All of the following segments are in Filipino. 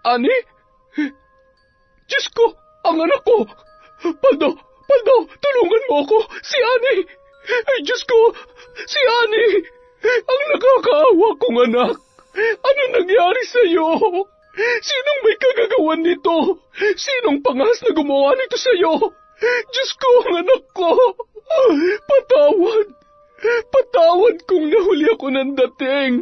Ani? Diyos ko, ang anak ko! Paldo, tulungan mo ako! Si Ani! Ay, Diyos ko! Si Ani! Ang nakakaawa kong anak! Ano nangyari sa'yo? Sinong may kagagawan nito? Sinong pangas na gumawa nito sa'yo? Diyos ko, ang anak ko! Patawad! Patawad kung nahuli ako ng dating!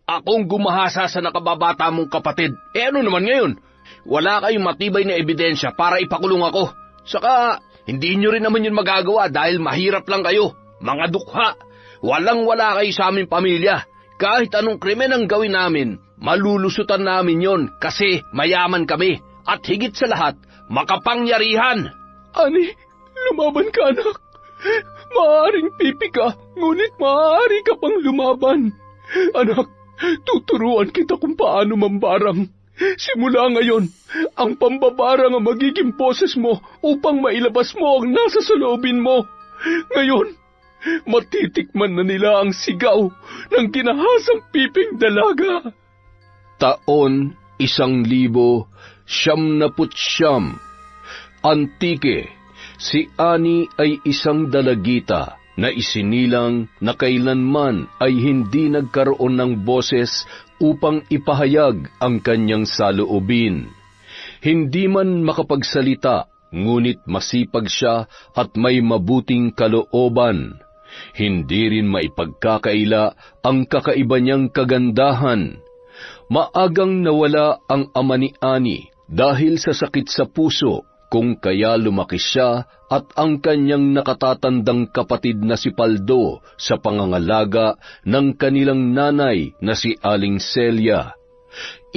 Akong gumahasa sa nakababata mong kapatid. Ano naman ngayon? Wala kayong matibay na ebidensya para ipakulong ako. Saka, hindi nyo rin naman yun magagawa dahil mahirap lang kayo. Mga dukha. Walang-wala kayo sa aming pamilya. Kahit anong krimen ang gawin namin, malulusutan namin yon kasi mayaman kami. At higit sa lahat, makapangyarihan. Ani, lumaban ka, anak. Maaaring pipi ka, ngunit maaari ka pang lumaban. Anak, tuturuan kita kung paano mambarang. Simula ngayon, ang pambabarang ang magiging boses mo upang mailabas mo ang nasa saloobin mo. Ngayon, matitikman na nila ang sigaw ng ginahasang piping dalaga. Taon 1999. Antike, si Ani ay isang dalagita na isinilang na kailanman ay hindi nagkaroon ng boses upang ipahayag ang kanyang saloobin. Hindi man makapagsalita, ngunit masipag siya at may mabuting kalooban. Hindi rin maipagkakaila ang kakaiba niyang kagandahan. Maagang nawala ang ama ni Ani dahil sa sakit sa puso, kung kaya lumaki siya at ang kanyang nakatatandang kapatid na si Paldo sa pangangalaga ng kanilang nanay na si Aling Celia.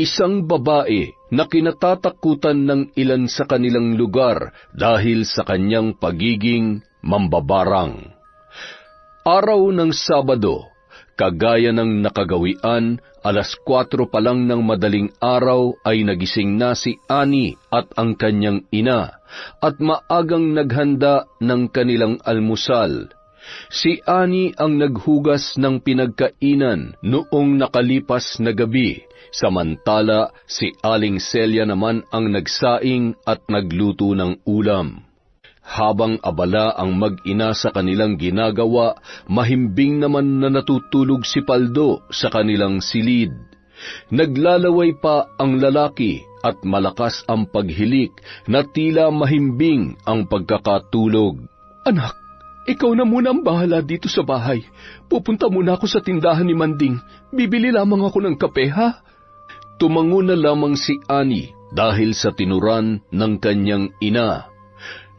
Isang babae na kinatatakutan ng ilan sa kanilang lugar dahil sa kanyang pagiging mambabarang. Araw ng Sabado, kagaya ng nakagawian, 4:00 pa lang ng madaling araw ay nagising na si Ani at ang kanyang ina at maagang naghanda ng kanilang almusal. Si Ani ang naghugas ng pinagkainan noong nakalipas na gabi, samantala si Aling Celia naman ang nagsaing at nagluto ng ulam. Habang abala ang mag-ina sa kanilang ginagawa, mahimbing naman na natutulog si Paldo sa kanilang silid. Naglalaway pa ang lalaki at malakas ang paghilik na tila mahimbing ang pagkakatulog. Anak, ikaw na muna ang bahala dito sa bahay. Pupunta muna ako sa tindahan ni Manding. Bibili lamang ako ng kape, ha? Tumango na lamang si Ani dahil sa tinuran ng kanyang ina.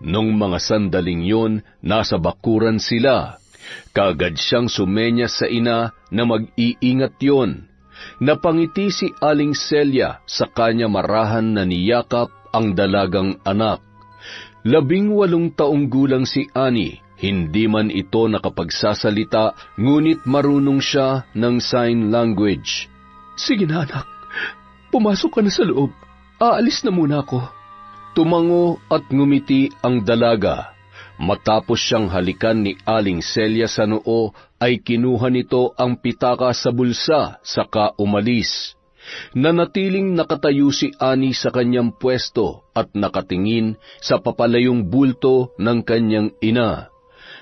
Nung mga sandaling yon, nasa bakuran sila. Kaagad siyang sumenyas sa ina na mag-iingat yon. Napangiti si Aling Celia sa kanya marahan na niyakap ang dalagang anak. 18 taong gulang si Ani, hindi man ito nakapagsasalita, ngunit marunong siya ng sign language. Sige na, anak. Pumasok ka na sa loob. Aalis na muna ako. Tumango at ngumiti ang dalaga. Matapos siyang halikan ni Aling Celia sa noo, ay kinuha nito ang pitaka sa bulsa, saka umalis. Nanatiling nakatayo si Ani sa kanyang pwesto at nakatingin sa papalayong bulto ng kanyang ina.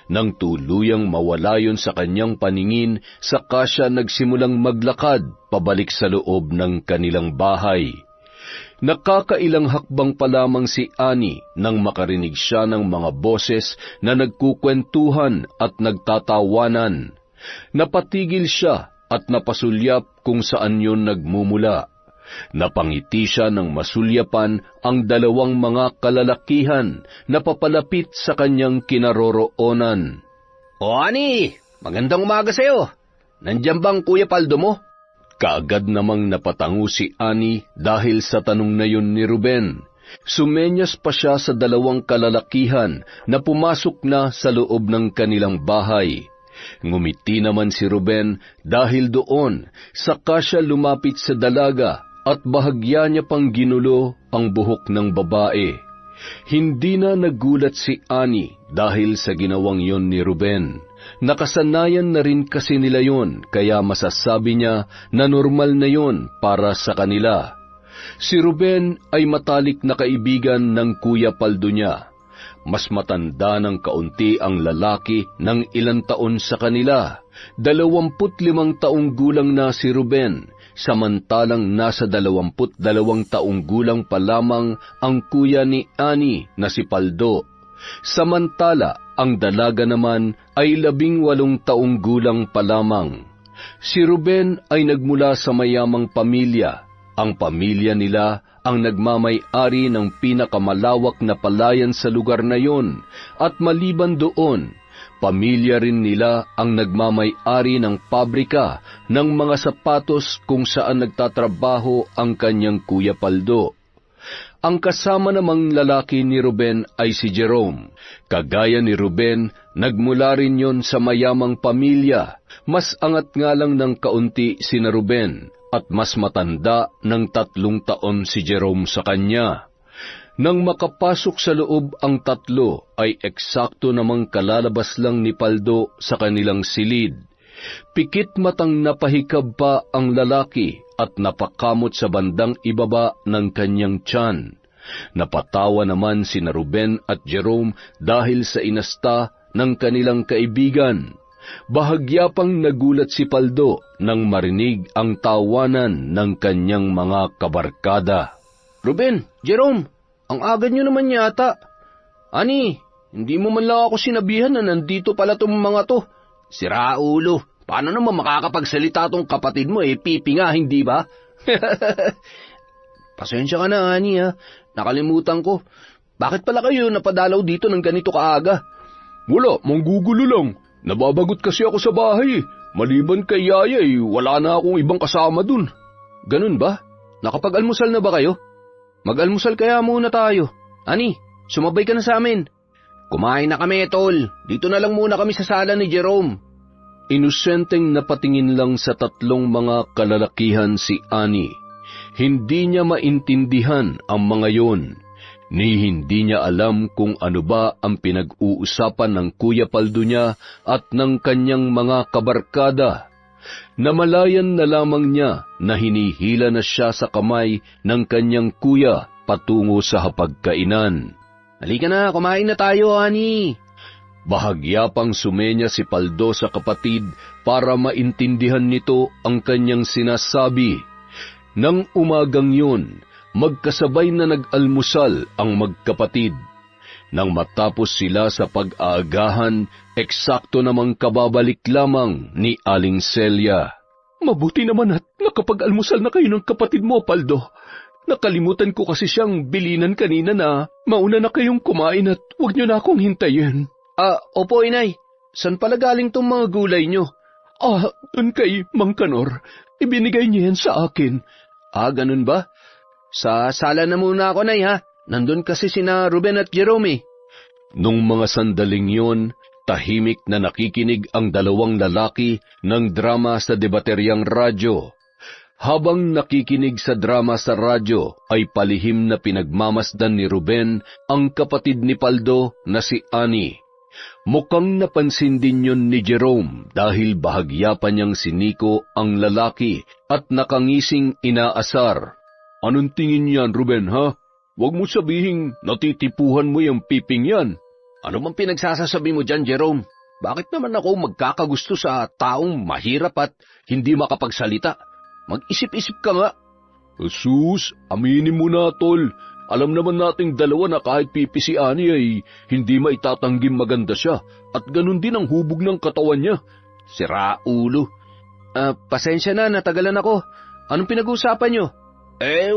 Nang tuluyang mawala yon sa kanyang paningin, saka siya nagsimulang maglakad pabalik sa loob ng kanilang bahay. Nakakailang hakbang pa lamang si Ani nang makarinig siya ng mga boses na nagkukwentuhan at nagtatawanan. Napatigil siya at napasulyap kung saan yon nagmumula. Napangiti siya ng masulyapan ang 2 mga kalalakihan na papalapit sa kanyang kinaroroonan. O Ani, magandang umaga sa'yo. Nandiyan bang Kuya Paldo mo? Kaagad namang napatango si Ani dahil sa tanong na yun ni Ruben. Sumenyas pa siya sa 2 kalalakihan na pumasok na sa loob ng kanilang bahay. Ngumiti naman si Ruben dahil doon, saka siya lumapit sa dalaga at bahagya niya pang ginulo ang buhok ng babae. Hindi na nagulat si Ani dahil sa ginawang yon ni Ruben. Nakasanayan na rin kasi nila yon, kaya masasabi niya na normal na yon para sa kanila. Si Ruben ay matalik na kaibigan ng Kuya Paldo niya. Mas matanda ng kaunti ang lalaki ng ilang taon sa kanila. 25 taong gulang na si Ruben, samantalang nasa 22 taong gulang pa lamang ang kuya ni Annie na si Paldo. Samantala, ang dalaga naman ay 18 taong gulang pa lamang. Si Ruben ay nagmula sa mayamang pamilya. Ang pamilya nila ang nagmamay-ari ng pinakamalawak na palayan sa lugar na yon, at maliban doon, pamilya rin nila ang nagmamay-ari ng pabrika ng mga sapatos kung saan nagtatrabaho ang kanyang Kuya Paldo. Ang kasama namang lalaki ni Ruben ay si Jerome. Kagaya ni Ruben, nagmula rin yon sa mayamang pamilya. Mas angat nga lang ng kaunti sina Ruben, at mas matanda ng 3 taon si Jerome sa kanya. Nang makapasok sa loob ang tatlo, ay eksakto namang kalalabas lang ni Paldo sa kanilang silid. Pikit matang napahikab pa ang lalaki at napakamot sa bandang ibaba ng kanyang tiyan. Napatawa naman sina Ruben at Jerome dahil sa inasta ng kanilang kaibigan. Bahagya pang nagulat si Paldo nang marinig ang tawanan ng kanyang mga kabarkada. Ruben, Jerome, ang aga nyo naman yata. Ani, hindi mo man lang ako sinabihan na nandito pala tong mga to. Sira ulo, paano naman makakapagsalita tong kapatid mo pipi nga, hindi ba? Pasensya ka na, Ani ha. Nakalimutan ko. Bakit pala kayo napadalaw dito ng ganito kaaga? Wala, manggugulo lang. Nababagot kasi ako sa bahay. Maliban kay Yaya wala na akong ibang kasama dun. Ganun ba? Nakapag-almusal na ba kayo? Mag-almusal kaya muna tayo. Ani, sumabay ka na sa amin. Kumain na kami, tol. Dito na lang muna kami sa sala ni Jerome. Inosenteng napatingin lang sa 3 mga kalalakihan si Annie. Hindi niya maintindihan ang mga yon, ni hindi niya alam kung ano ba ang pinag-uusapan ng Kuya Paldo niya at ng kanyang mga kabarkada. Namalayan na lamang niya na hinihila na siya sa kamay ng kanyang kuya patungo sa hapagkainan. Halika na, kumain na tayo, Ani. Bahagya pang sumenya si Paldo sa kapatid para maintindihan nito ang kanyang sinasabi. Nang umagang yun, magkasabay na nag-almusal ang magkapatid. Nang matapos sila sa pag-aagahan, eksakto namang kababalik lamang ni Aling Celia. Mabuti naman at nakapag-almusal na kayo ng kapatid mo, Paldo. Nakalimutan ko kasi siyang bilinan kanina na mauna na kayong kumain at huwag niyo na akong hintayin. Opo, Inay. San pala galing tong mga gulay niyo? Dun kay Mang Kanor. Ibinigay niya yan sa akin. Ganun ba? Sa sala na muna ako, Nay, ha? Nandun kasi sina Ruben at Jerome. Nung mga sandaling yon, tahimik na nakikinig ang 2 lalaki ng drama sa debateryang radyo. Habang nakikinig sa drama sa radyo, ay palihim na pinagmamasdan ni Ruben ang kapatid ni Paldo na si Annie. Mukhang napansin din yun ni Jerome dahil bahagya pa niyang siniko ang lalaki at nakangising inaasar. Anong tingin niyan, Ruben, ha? Huwag mo sabihing natitipuhan mo yung piping yan. Ano bang pinagsasasabi mo dyan, Jerome? Bakit naman ako magkakagusto sa taong mahirap at hindi makapagsalita? Mag-isip-isip ka nga. Sus, aminin mo na, tol. Alam naman nating dalawa na kahit pipi si Annie ay hindi maitatanggim maganda siya at ganun din ang hubog ng katawan niya. Sira ulo. Pasensya na, natagalan ako. Anong pinag-uusapan niyo?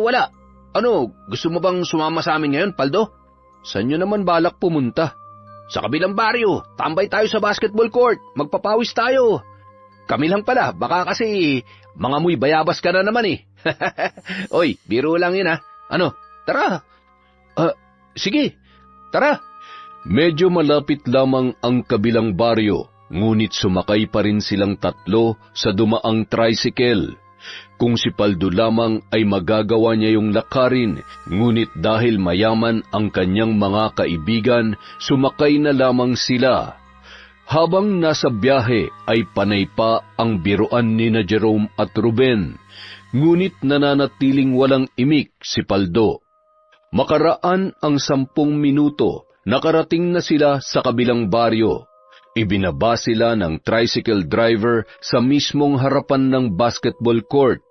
Wala. Ano, gusto mo bang sumama sa amin ngayon, Paldo? Saan nyo naman balak pumunta? Sa kabilang baryo, tambay tayo sa basketball court, magpapawis tayo. Kami lang pala, baka kasi mga muy bayabas ka na naman eh. Oy, biro lang yun ha. Ano, tara. Sige, tara. Medyo malapit lamang ang kabilang baryo, ngunit sumakay pa rin silang 3 sa dumaang tricycle. Kung si Paldo lamang ay magagawa niya yung lakarin, ngunit dahil mayaman ang kanyang mga kaibigan, sumakay na lamang sila. Habang nasa biyahe ay panay pa ang biruan ni na Jerome at Ruben, ngunit nananatiling walang imik si Paldo. Makaraan ang 10 minuto, nakarating na sila sa kabilang baryo. Ibinaba sila ng tricycle driver sa mismong harapan ng basketball court.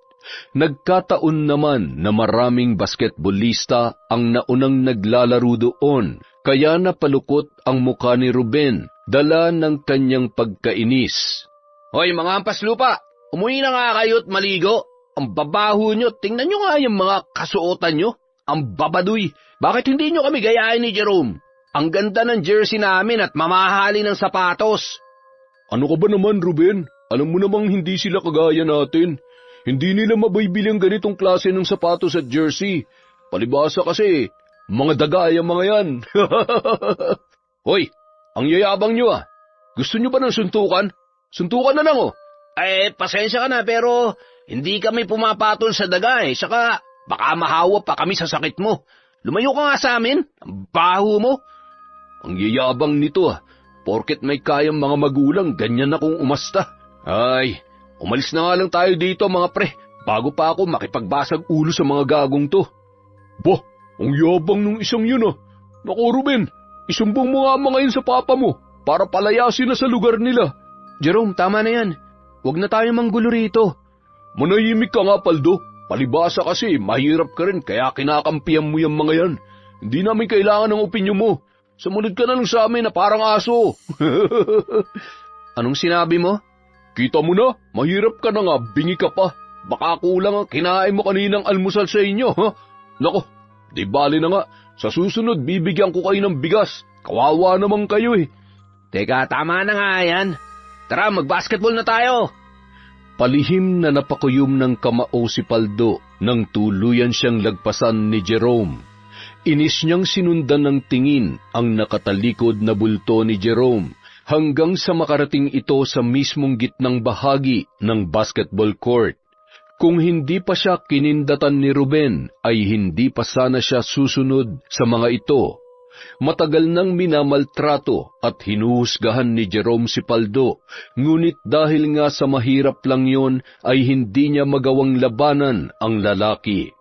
Nagkataon naman na maraming basketballista ang naunang naglalaro doon, kaya napalukot ang mukha ni Ruben, dala ng kanyang pagkainis. Hoy mga ampas lupa, umuwi na nga kayo at maligo. Ang babaho nyo, tingnan nyo nga yung mga kasuotan nyo. Ang babaduy, bakit hindi nyo kami gayahin ni Jerome? Ang ganda ng jersey namin at mamahali ng sapatos. Ano ka ba naman, Ruben? Alam mo namang hindi sila kagaya natin. Hindi nila mabibili ang ganitong klase ng sapatos at jersey. Palibasa kasi, mga dagaya mga yan. Hoy, ang yayabang nyo ah. Gusto nyo ba ng suntukan? Suntukan na lang oh. Pasensya ka na pero hindi kami pumapatol sa daga eh. Saka baka mahawa pa kami sa sakit mo. Lumayo ka nga sa amin. Ang baho mo. Ang yayabang nito ah. Porket may kayang mga magulang, ganyan akong umasta. Ay, umalis na nga lang tayo dito mga pre. Bago pa ako makipagbasag ulo sa mga gagong to. Bah, ang yabang nung isang yun ah. Naku Ruben, isumbong mo nga mga yun sa papa mo para palayasin na sa lugar nila. Jerome, tama na yan. Huwag na tayo manggulo rito. Manahimik ka nga, Paldo. Palibasa kasi, mahirap ka rin kaya kinakampihan mo yung mga yan. Hindi namin kailangan ng opinyon mo. Sumunod ka na lang sa amin na parang aso. Anong sinabi mo? Kita mo na, mahirap ka na nga, bingi ka pa. Baka kulang ang kinain mo kaninang almusal sa inyo, ha? Nako, di bali na nga. Sa susunod, bibigyan ko kayo ng bigas. Kawawa naman kayo eh. Teka, tama na nga yan. Tara, mag-basketball na tayo. Palihim na napakuyom ng kamao si Paldo nang tuluyan siyang lagpasan ni Jerome. Inis niyang sinundan ng tingin ang nakatalikod na bulto ni Jerome hanggang sa makarating ito sa mismong gitnang bahagi ng basketball court. Kung hindi pa siya kinindatan ni Ruben, ay hindi pa sana siya susunod sa mga ito. Matagal nang minamaltrato at hinuhusgahan ni Jerome si Paldo, ngunit dahil nga sa mahirap lang yon ay hindi niya magawang labanan ang lalaki.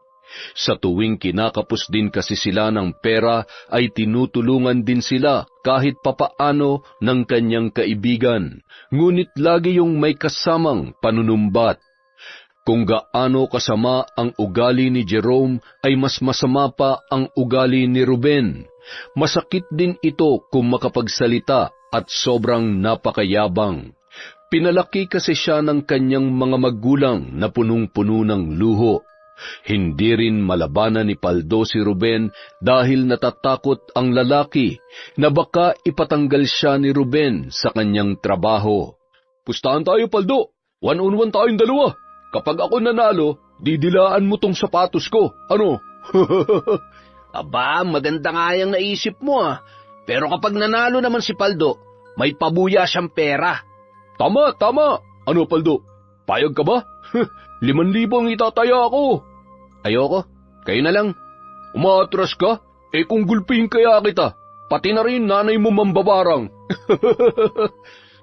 Sa tuwing kinakapos din kasi sila ng pera ay tinutulungan din sila kahit papaano ng kanyang kaibigan, ngunit lagi yung may kasamang panunumbat. Kung gaano kasama ang ugali ni Jerome ay mas masama pa ang ugali ni Ruben. Masakit din ito kung makapagsalita at sobrang napakayabang. Pinalaki kasi siya ng kanyang mga magulang na punong-puno ng luho. Hindi rin malabanan ni Paldo si Ruben dahil natatakot ang lalaki na baka ipatanggal siya ni Ruben sa kanyang trabaho. Pustahan tayo, Paldo. 1-on-1 tayong dalawa. Kapag ako nanalo, didilaan mo tong sapatos ko. Ano? Aba, maganda nga yung naisip mo ah. Pero kapag nanalo naman si Paldo, may pabuya siyang pera. Tama, tama. Ano, Paldo? Payag ka ba? 5,000 ang itataya ako. Ayoko, kayo na lang. Umaatras ka? Eh kung gulpihin kaya kita, pati na rin nanay mo mambabarang.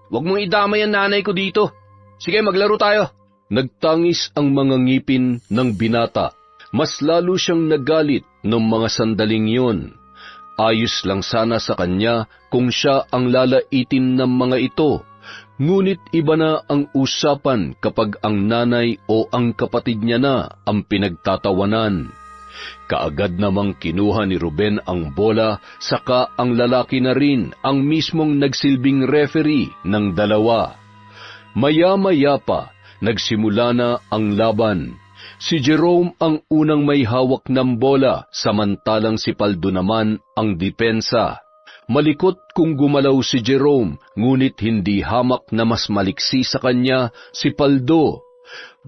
Huwag mong idamay ang nanay ko dito. Sige, maglaro tayo. Nagtangis ang mga ngipin ng binata. Mas lalo siyang nagalit noong mga sandaling yon. Ayos lang sana sa kanya kung siya ang lalaitin ng mga ito. Ngunit iba na ang usapan kapag ang nanay o ang kapatid niya na ang pinagtatawanan. Kaagad namang kinuha ni Ruben ang bola, saka ang lalaki na rin ang mismong nagsilbing referee ng dalawa. Maya-maya pa, nagsimula na ang laban. Si Jerome ang unang may hawak ng bola, samantalang si Paldo naman ang depensa. Malikot kung gumalaw si Jerome, ngunit hindi hamak na mas maliksi sa kanya si Paldo.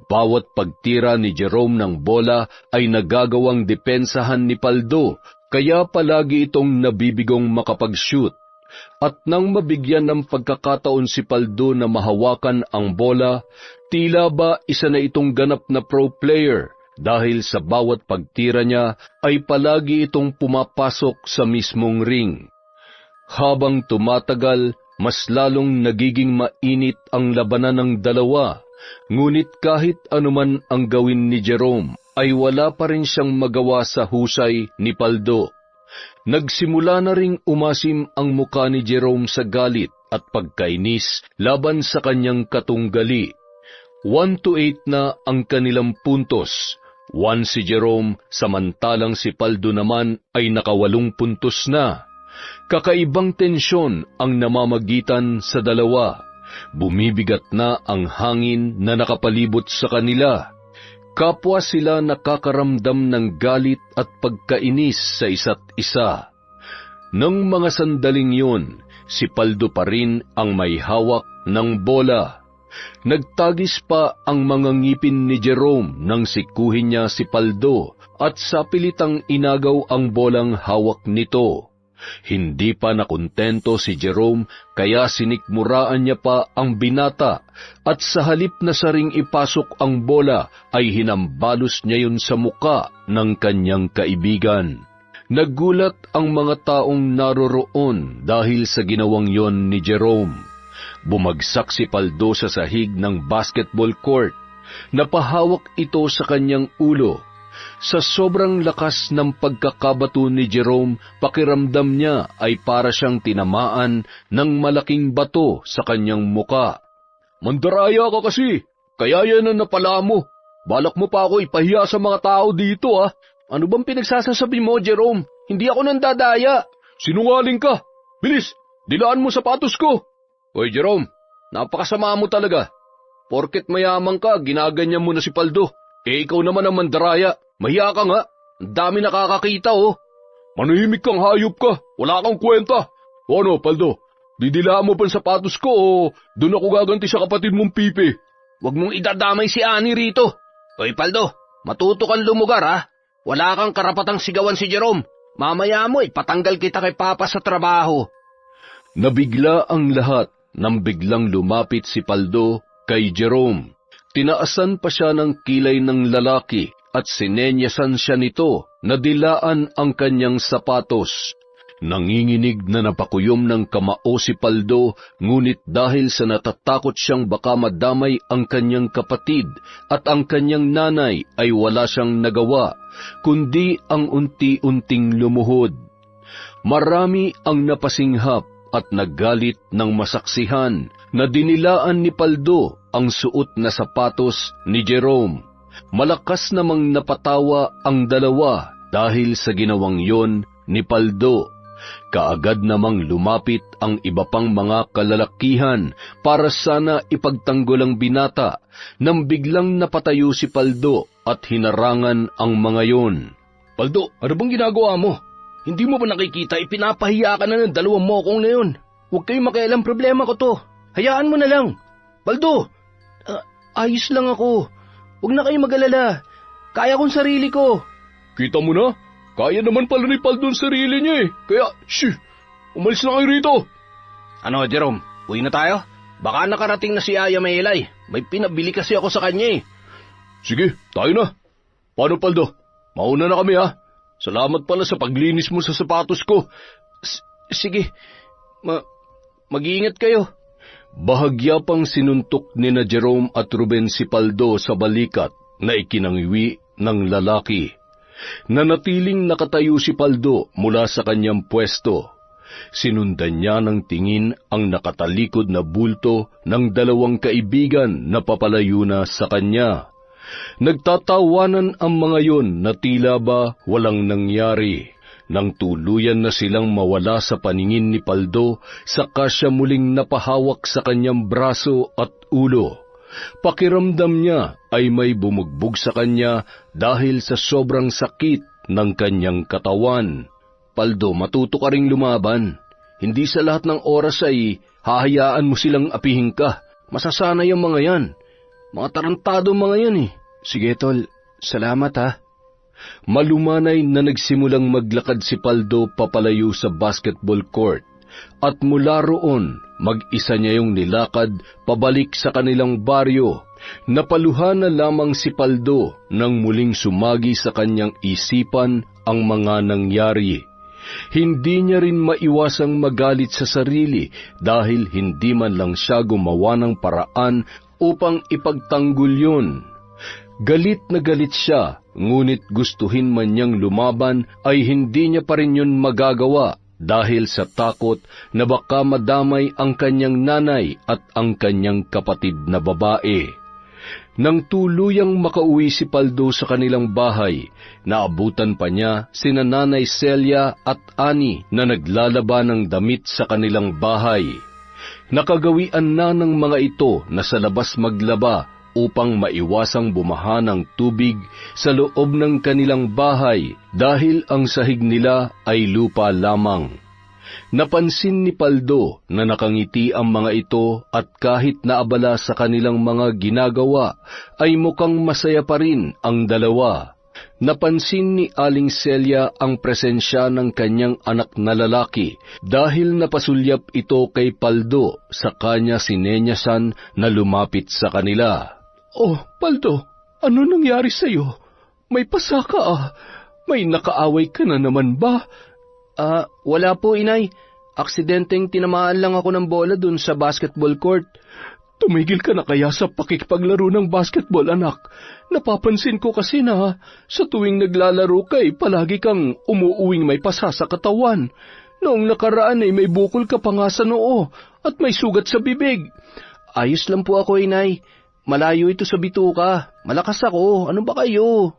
Bawat pagtira ni Jerome ng bola ay nagagawang depensahan ni Paldo, kaya palagi itong nabibigong makapag-shoot. At nang mabigyan ng pagkakataon si Paldo na mahawakan ang bola, tila ba isa na itong ganap na pro player dahil sa bawat pagtira niya ay palagi itong pumapasok sa mismong ring. Habang tumatagal, mas lalong nagiging mainit ang labanan ng dalawa, ngunit kahit anuman ang gawin ni Jerome, ay wala pa rin siyang magawa sa husay ni Paldo. Nagsimula na ring umasim ang muka ni Jerome sa galit at pagkainis laban sa kanyang katunggali. 1-8 na ang kanilang puntos. 1 si Jerome, samantalang si Paldo naman ay naka 8 puntos na. Kakaibang tensyon ang namamagitan sa dalawa. Bumibigat na ang hangin na nakapalibot sa kanila. Kapwa sila nakakaramdam ng galit at pagkainis sa isa't isa. Nang mga sandaling yun, si Paldo pa rin ang may hawak ng bola. Nagtagis pa ang mga ngipin ni Jerome nang sikuhin niya si Paldo at sa pilitang inagaw ang bolang hawak nito. Hindi pa nakontento si Jerome kaya sinikmuraan niya pa ang binata at sa halip na saring ipasok ang bola ay hinambalos niya yun sa muka ng kanyang kaibigan. Nagulat ang mga taong naroroon dahil sa ginawang yon ni Jerome. Bumagsak si Paldo sa sahig ng basketball court. Napahawak ito sa kanyang ulo. Sa sobrang lakas ng pagkakabato ni Jerome, pakiramdam niya ay para siyang tinamaan ng malaking bato sa kanyang muka. Mandaraya ka kasi, kaya yan ang napala mo. Balak mo pa ako ipahiya sa mga tao dito ah. Ano bang pinagsasasabi mo, Jerome? Hindi ako nandadaya. Sinungaling ka. Bilis, dilaan mo sapatos ko. Hoy Jerome, napakasama mo talaga. Porket mayaman ka, ginaganyan mo na si Paldo. Ikaw naman ang mandaraya. Mahiya ka nga. Ang dami nakakakita oh. Manahimik kang hayop ka. Wala kang kwenta. O ano, Paldo? Didilaan mo pa ang sapatos ko o doon ako gaganti sa kapatid mong Pipi? Huwag mong idadamay si Ani rito. Hoy Paldo, matuto kang lumugar ha. Wala kang karapatang sigawan si Jerome. Mamaya mo ipatanggal kita kay Papa sa trabaho. Nabigla ang lahat nang biglang lumapit si Paldo kay Jerome. Tinaasan pa siya ng kilay ng lalaki at sinenyasan siya nito na dilaan ang kanyang sapatos. Nanginginig na napakuyom ng kamao si Paldo, ngunit dahil sa natatakot siyang baka madamay ang kanyang kapatid at ang kanyang nanay ay wala siyang nagawa, kundi ang unti-unting lumuhod. Marami ang napasinghap at naggalit ng masaksihan na dinilaan ni Paldo ang suot na sapatos ni Jerome. Malakas namang napatawa ang dalawa dahil sa ginawang yon ni Paldo. Kaagad namang lumapit ang iba pang mga kalalakihan para sana ipagtanggol ang binata nang biglang napatayo si Paldo at hinarangan ang mga yon. Paldo, ano bang ginagawa mo? Hindi mo ba nakikita ipinapahiya ka na ng dalawang mokong na yun? Huwag kayong makialam, problema ko to. Hayaan mo na lang. Paldo, ayos lang ako. Huwag na kayong mag-alala. Kaya kong sarili ko. Kita mo na? Kaya naman pala ni Paldo ang sarili niya eh. Kaya, umalis na kayo rito. Ano, Jerome? Uwi na tayo? Baka nakarating na si Aya Maylay. May pinabili kasi ako sa kanya eh. Sige, tayo na. Paano, Paldo? Mauna na kami ha. Salamat pala sa paglinis mo sa sapatos ko. Sige, mag-iingat kayo. Bahagya pang sinuntok ni na Jerome at Ruben si Paldo sa balikat na ikinangwi ng lalaki. Nanatiling nakatayo si Paldo mula sa kanyang pwesto. Sinundan niya ng tingin ang nakatalikod na bulto ng dalawang kaibigan na papalayo na sa kanya. Nagtatawanan ang mga yon na tila ba walang nangyari. Nang tuluyan na silang mawala sa paningin ni Paldo, saka siya muling napahawak sa kanyang braso at ulo. Pakiramdam niya ay may bumugbog sa kanya dahil sa sobrang sakit ng kanyang katawan. Paldo, matuto ka ring lumaban. Hindi sa lahat ng oras ay hahayaan mo silang apihin ka. Masasanay ang mga yan. Mga tarantado mga yan eh. Sige tol, salamat ha. Malumanay na nagsimulang maglakad si Paldo papalayo sa basketball court. At mula roon, mag-isa niya yung nilakad pabalik sa kanilang baryo. Napaluhan na lamang si Paldo nang muling sumagi sa kanyang isipan ang mga nangyari. Hindi niya rin maiwasang magalit sa sarili dahil hindi man lang siya gumawa ng paraan upang ipagtanggol yun. Galit na galit siya, ngunit gustuhin man niyang lumaban ay hindi niya pa rin yun magagawa dahil sa takot na baka madamay ang kanyang nanay at ang kanyang kapatid na babae. Nang tuluyang makauwi si Paldo sa kanilang bahay, naabutan pa niya sina Nanay Celia at Ani na naglalaba ng damit sa kanilang bahay. Nakagawian na ng mga ito na sa labas maglaba upang maiwasang bumaha ng tubig sa loob ng kanilang bahay dahil ang sahig nila ay lupa lamang. Napansin ni Paldo na nakangiti ang mga ito at kahit naabala sa kanilang mga ginagawa, ay mukhang masaya pa rin ang dalawa. Napansin ni Aling Celia ang presensya ng kanyang anak na lalaki dahil napasulyap ito kay Paldo sa kanya sinenyasan na lumapit sa kanila. Oh, Paldo, ano nangyari sa'yo? May pasa ka ah. May nakaaway ka na naman ba? Wala po, inay. Aksidenteng tinamaan lang ako ng bola dun sa basketball court. Tumigil ka na kaya sa pakikipaglaro ng basketball, anak. Napapansin ko kasi na sa tuwing naglalaro ka palagi kang umuuwing may pasa sa katawan. Noong nakaraan ay may bukol ka pa nga sa noo at may sugat sa bibig. Ayos lang po ako, inay. Malayo ito sa bituka. Malakas ako. Ano ba kayo?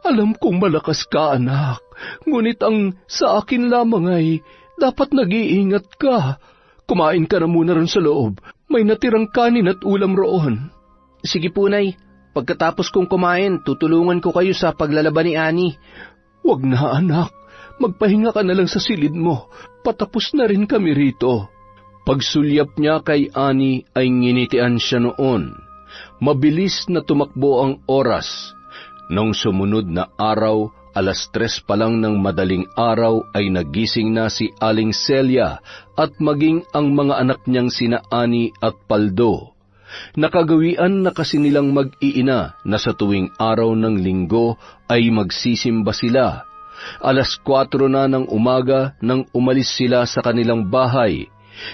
Alam kong malakas ka, anak. Ngunit ang sa akin lamang ay dapat nag-iingat ka. Kumain ka na muna ron sa loob. May natirang kanin at ulam roon. Sige po, nay. Pagkatapos kong kumain, tutulungan ko kayo sa paglalaban ni Ani. Huwag na, anak. Magpahinga ka na lang sa silid mo. Patapos na rin kami rito. Pagsulyap niya kay Ani ay nginitian siya noon. Mabilis na tumakbo ang oras. Nung sumunod na araw, 3:00 pa lang ng madaling araw ay nagising na si Aling Celia at maging ang mga anak niyang sina Ani at Paldo. Nakagawian na kasi nilang mag-iina na sa tuwing araw ng linggo ay magsisimba sila. 4:00 na ng umaga nang umalis sila sa kanilang bahay.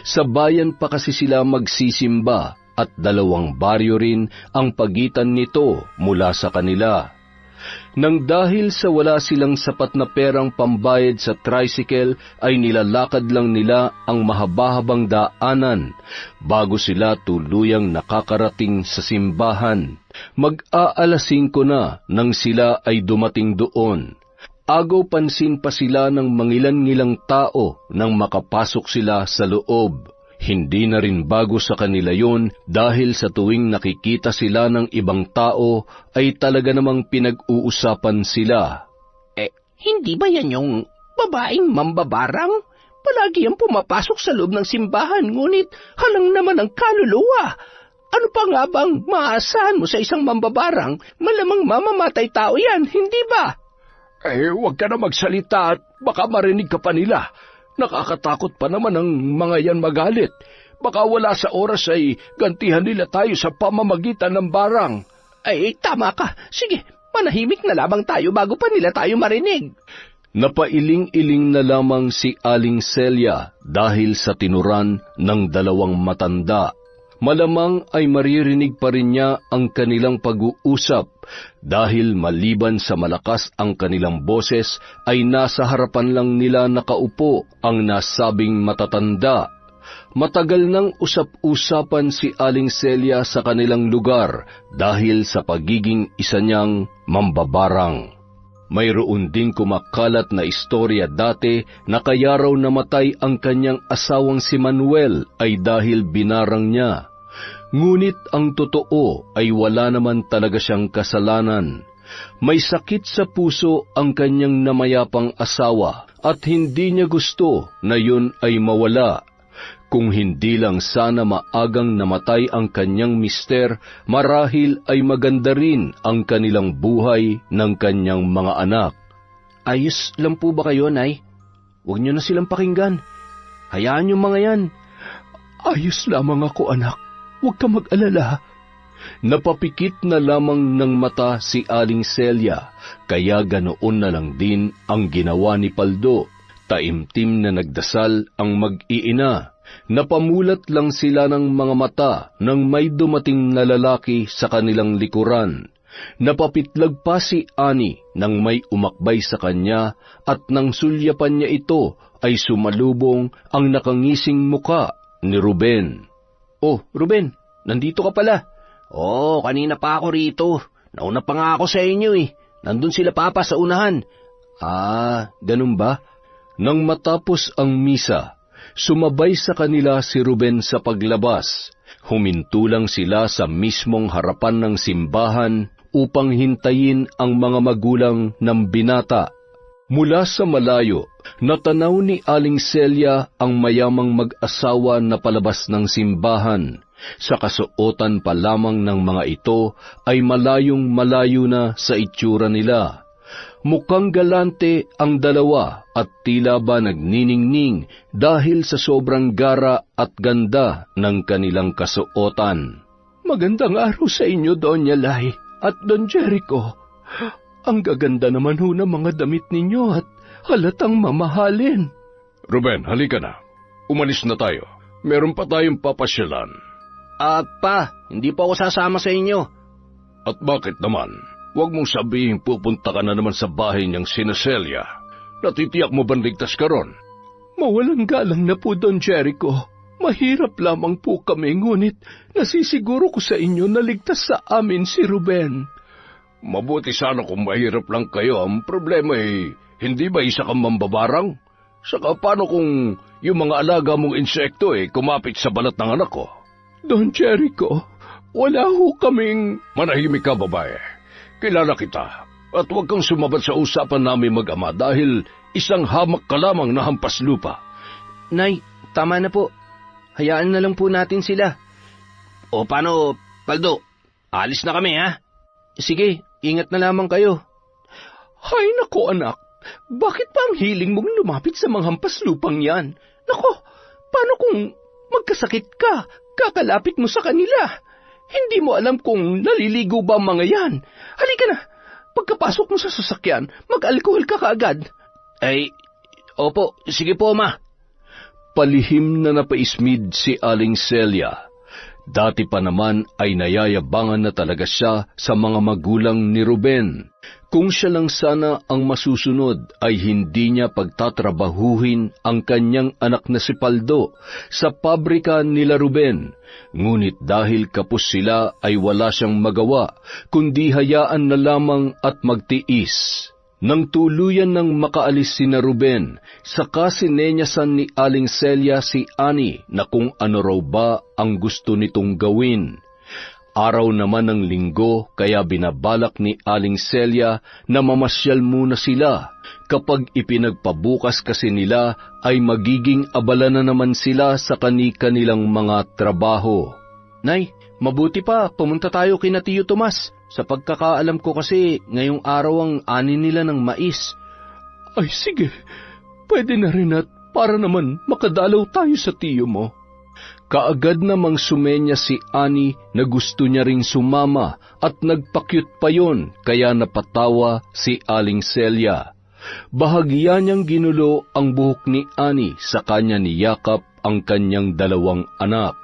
Sa bayan pa kasi sila magsisimba at 2 baryo rin ang pagitan nito mula sa kanila. Nang dahil sa wala silang sapat na perang pambayad sa tricycle ay nilalakad lang nila ang mahaba-habang daanan bago sila tuluyang nakakarating sa simbahan. Mag-aalas-5 na nang sila ay dumating doon. Agaw pansin pa sila ng mangilan-ngilang tao nang makapasok sila sa loob. Hindi na rin bago sa kanila yon dahil sa tuwing nakikita sila ng ibang tao ay talaga namang pinag-uusapan sila. Hindi ba yan yung babaeng mambabarang? Palagi yan pumapasok sa loob ng simbahan, ngunit halang naman ang kaluluwa. Ano pa nga bang maasahan mo sa isang mambabarang? Malamang mamamatay tao yan, hindi ba? Huwag ka na magsalita at baka marinig ka pa nila. Nakakatakot pa naman ang mga yan magalit. Baka wala sa oras ay gantihan nila tayo sa pamamagitan ng barang. Tama ka. Sige, manahimik na lamang tayo bago pa nila tayo marinig. Napailing-iling na lamang si Aling Celia dahil sa tinuran ng 2 matanda. Malamang ay maririnig pa rin niya ang kanilang pag-uusap dahil maliban sa malakas ang kanilang boses ay nasa harapan lang nila nakaupo ang nasabing matatanda. Matagal nang usap-usapan si Aling Celia sa kanilang lugar dahil sa pagiging isa niyang mambabarang. Mayroon ding kumakalat na istorya dati na kaya raw namatay ang kanyang asawang si Manuel ay dahil binarang niya. Ngunit ang totoo ay wala naman talaga siyang kasalanan. May sakit sa puso ang kanyang namayapang asawa at hindi niya gusto na yun ay mawala. Kung hindi lang sana maagang namatay ang kanyang mister, marahil ay maganda rin ang kanilang buhay ng kanyang mga anak. Ayos lang po ba kayo, Nay? Huwag niyo na silang pakinggan. Hayaan yung mga yan. Ayos lamang ako, anak. Huwag ka mag-alala. Napapikit na lamang ng mata si Aling Celia, kaya ganoon na lang din ang ginawa ni Paldo. Taimtim na nagdasal ang mag-iina. Napamulat lang sila ng mga mata nang may dumating na lalaki sa kanilang likuran. Napapitlag pa si Ani nang may umakbay sa kanya at nang sulyapan niya ito ay sumalubong ang nakangising muka ni Ruben. Oh, Ruben, nandito ka pala. Oh, kanina pa ako rito. Nauna pa nga ako sa inyo eh. Nandun sila papa sa unahan. Ah, ganun ba? Nang matapos ang misa, sumabay sa kanila si Ruben sa paglabas. Huminto lang sila sa mismong harapan ng simbahan upang hintayin ang mga magulang ng binata. Mula sa malayo, natanaw ni Aling Celia ang mayamang mag-asawa na palabas ng simbahan. Sa kasuotan pa lamang ng mga ito ay malayong malayo na sa itsura nila. Mukhang galante ang dalawa at tila ba nagniningning dahil sa sobrang gara at ganda ng kanilang kasuotan. Magandang araw sa inyo, Doña Lai at Don Jericho. Ang gaganda naman ho ng mga damit ninyo at halatang mamahalin. Ruben, halika na. Umalis na tayo. Meron pa tayong papasyalan. Pa, hindi po ako sasama sa inyo. At bakit naman? Huwag mong sabihin pupunta ka na naman sa bahay niyang sina Celia. Natitiyak mo ba ligtas ka ron? Mawalang galang na po, Don Jericho. Mahirap lamang po kami, ngunit nasisiguro ko sa inyo na ligtas sa amin si Ruben. Mabuti sana kung mahirap lang kayo. Ang problema ay, hindi ba isa kang mambabarang? Saka paano kung yung mga alaga mong insekto kumapit sa balat ng anak ko? Don Jericho, wala ho kaming... Manahimik ka, babae. Kilala kita. At huwag kang sumabad sa usapan namin mag-ama dahil isang hamak ka lamang na hampas lupa. Nay, tama na po. Hayaan na lang po natin sila. O paano, Paldo? Alis na kami, ha? Sige, ingat na lamang kayo. Hay nako, anak. Bakit pa ang hiling mong lumapit sa mga hampas lupang yan? Nako, paano kung magkasakit ka? Kakalapit mo sa kanila. Hindi mo alam kung naliligo ba ang mga yan. Halika na. Pagkapasok mo sa sasakyan, mag-alkohol ka kaagad. Ay, opo, sige po, ma. Palihim na napaismid si Aling Celia. Dati pa naman ay nayayabangan na talaga siya sa mga magulang ni Ruben. Kung siya lang sana ang masusunod ay hindi niya pagtatrabahuhin ang kanyang anak na si Paldo sa pabrika nila Ruben. Ngunit dahil kapos sila ay wala siyang magawa, kundi hayaan na lamang at magtiis. Nang tuluyan ng makaalis sina Ruben, saka sinenyasan ni Aling Celia si Ani na kung ano raw ba ang gusto nitong gawin. Araw naman ng linggo kaya binabalak ni Aling Celia na mamasyal muna sila. Kapag ipinagpabukas kasi nila ay magiging abala na naman sila sa kani-kanilang mga trabaho. Nay, mabuti pa pumunta tayo kina Tiyo Tomas. Sa pagkakaalam ko kasi ngayong araw ang ani nila ng mais. Ay sige, pwede na rin at para naman makadalaw tayo sa tiyo mo. Kaagad namang sumenya si Ani na gusto niya ring sumama at nagpakyut pa yon kaya napatawa si Aling Celia. Bahagya niyang ginulo ang buhok ni Ani sa kanya niyakap ang kanyang dalawang anak.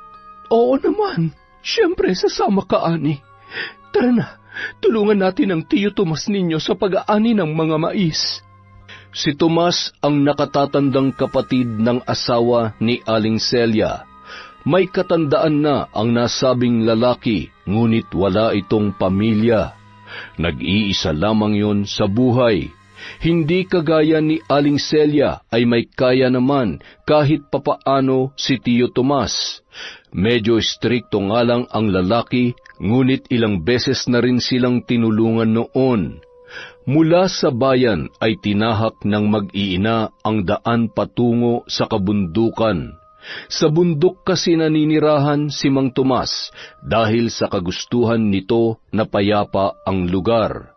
Oo naman, siyempre sasama ka, Ani. Tara na, tulungan natin ang Tiyo Tomas ninyo sa pag-aani ng mga mais. Si Tomas ang nakatatandang kapatid ng asawa ni Aling Celia. May katandaan na ang nasabing lalaki, ngunit wala itong pamilya. Nag-iisa lamang yon sa buhay. Hindi kagaya ni Aling Celia ay may kaya naman kahit papaano si Tiyo Tomas. Medyo strikto nga lang ang lalaki, ngunit ilang beses na rin silang tinulungan noon. Mula sa bayan ay tinahak ng mag-iina ang daan patungo sa kabundukan. Sa bundok kasi naninirahan si Mang Tomas dahil sa kagustuhan nito na payapa ang lugar.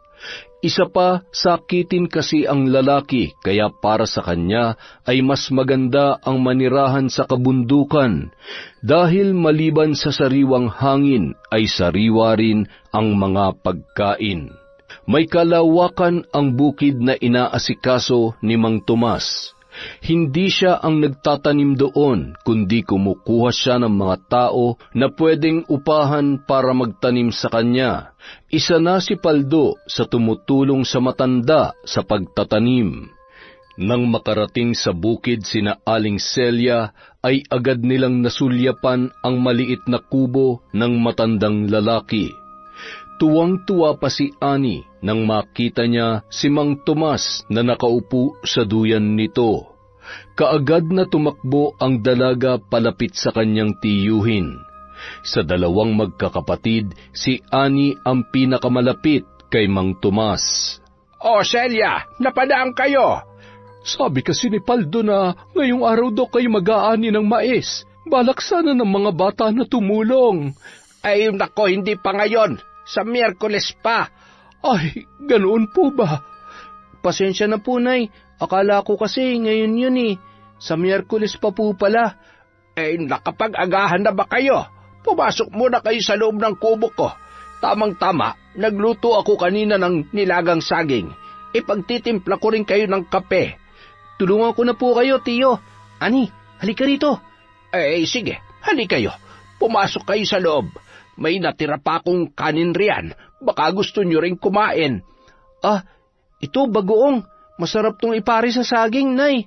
Isa pa, sakitin kasi ang lalaki, kaya para sa kanya ay mas maganda ang manirahan sa kabundukan, dahil maliban sa sariwang hangin ay sariwa rin ang mga pagkain. May kalawakan ang bukid na inaasikaso ni Mang Tomas. Hindi siya ang nagtatanim doon, kundi kumukuha siya ng mga tao na pwedeng upahan para magtanim sa kanya. Isa na si Paldo sa tumutulong sa matanda sa pagtatanim. Nang makarating sa bukid sina Aling Celia, ay agad nilang nasulyapan ang maliit na kubo ng matandang lalaki. Tuwang-tuwa pa si Ani nang makita niya si Mang Tomas na nakaupo sa duyan nito. Kaagad na tumakbo ang dalaga palapit sa kanyang tiyuhin. Sa dalawang magkakapatid, si Ani ang pinakamalapit kay Mang Tomas. O Celia, napadaan kayo! Sabi kasi ni Paldo na ngayong araw daw kayo mag-aani ng mais. Balak sana ng mga bata na tumulong. Ay nako, hindi pa ngayon. Sa Miyerkules pa. Ay, ganoon po ba? Pasensya na po, Nay. Akala ko kasi ngayon yun eh. Sa Miyerkules pa po pala. Nakapag-agahan na ba kayo? Pumasok muna kayo sa loob ng kubo ko. Tamang-tama, nagluto ako kanina ng nilagang saging. Ipagtitimpla ko rin kayo ng kape. Tulungan ko na po kayo, Tiyo. Ani, halika rito. Sige, halika kayo. Pumasok kayo sa loob. May natira pa akong kanin riyan. Baka gusto nyo rin kumain. Ito bagoong. Masarap tong ipari sa saging, Nay.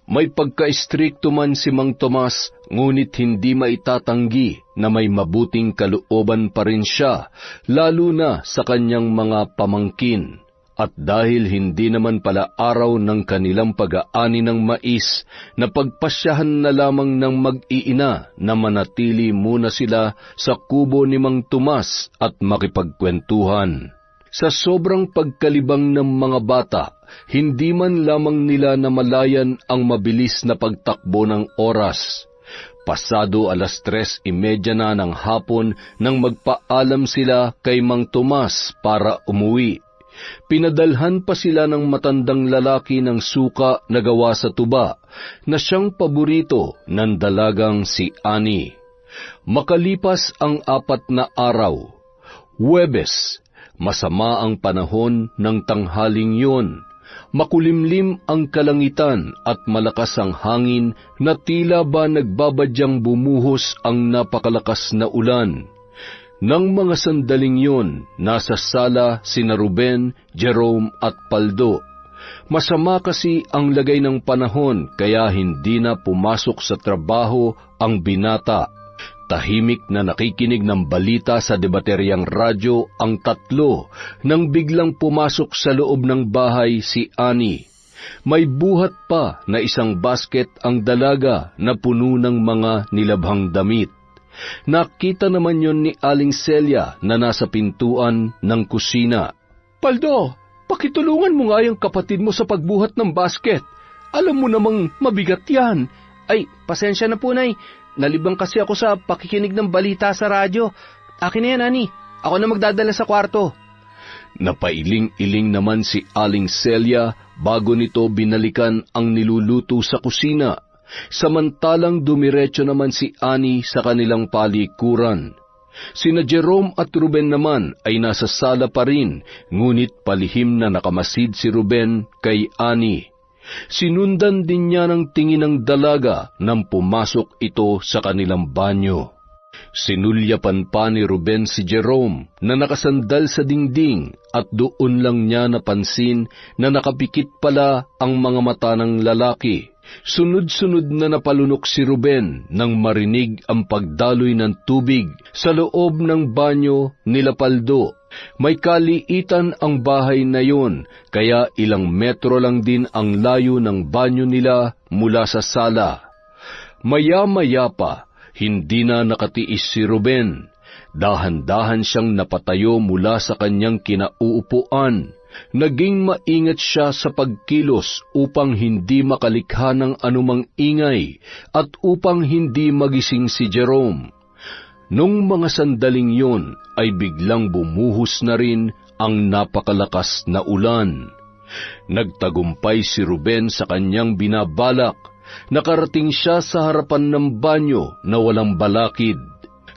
May pagka-istrikto man si Mang Tomas, ngunit hindi maitatanggi na may mabuting kalooban pa rin siya, lalo na sa kanyang mga pamangkin. At dahil hindi naman pala araw ng kanilang pag-aani ng mais, napagpasyahan na lamang ng mag-iina na manatili muna sila sa kubo ni Mang Tomas at makipagkwentuhan. Sa sobrang pagkalibang ng mga bata, hindi man lamang nila namalayan ang mabilis na pagtakbo ng oras. Pasado 3:30 na ng hapon nang magpaalam sila kay Mang Tomas para umuwi. Pinadalhan pa sila ng matandang lalaki ng suka na gawa sa tuba, na siyang paborito ng dalagang si Ani. Makalipas ang 4 na araw, Huwebes, masama ang panahon ng tanghaling yun. Makulimlim ang kalangitan at malakas ang hangin na tila ba nagbabadyang bumuhos ang napakalakas na ulan. Nang mga sandaling yun, nasa sala sina Ruben, Jerome at Paldo. Masama kasi ang lagay ng panahon kaya hindi na pumasok sa trabaho ang binata. Tahimik na nakikinig ng balita sa debateryang radyo ang tatlo nang biglang pumasok sa loob ng bahay si Ani. May buhat pa na isang basket ang dalaga na puno ng mga nilabhang damit. Nakita naman yon ni Aling Celia na nasa pintuan ng kusina. Paldo, pakitulungan mo nga yung kapatid mo sa pagbuhat ng basket. Alam mo namang mabigat yan. Ay, pasensya na po, Nay. Nalibang kasi ako sa pakikinig ng balita sa radyo. Akin na yan, Ani. Ako na magdadala sa kwarto. Napailing-iling naman si Aling Celia bago nito binalikan ang niluluto sa kusina. Samantalang dumiretso naman si Ani sa kanilang palikuran. Sina Jerome at Ruben naman ay nasa sala pa rin, ngunit palihim na nakamasid si Ruben kay Ani. Sinundan din niya ng tingin ng dalaga nang pumasok ito sa kanilang banyo. Sinulyapan pa ni Ruben si Jerome na nakasandal sa dingding at doon lang niya napansin na nakapikit pala ang mga mata ng lalaki. Sunod-sunod na napalunok si Ruben nang marinig ang pagdaloy ng tubig sa loob ng banyo nila Paldo. May kaliitan ang bahay na yon, kaya ilang metro lang din ang layo ng banyo nila mula sa sala. Maya-maya pa, hindi na nakatiis si Ruben. Dahan-dahan siyang napatayo mula sa kanyang kinauupuan. Naging maingat siya sa pagkilos upang hindi makalikha ng anumang ingay at upang hindi magising si Jerome. Nung mga sandaling yon ay biglang bumuhos na rin ang napakalakas na ulan. Nagtagumpay si Ruben sa kanyang binabalak. Nakarating siya sa harapan ng banyo na walang balakid.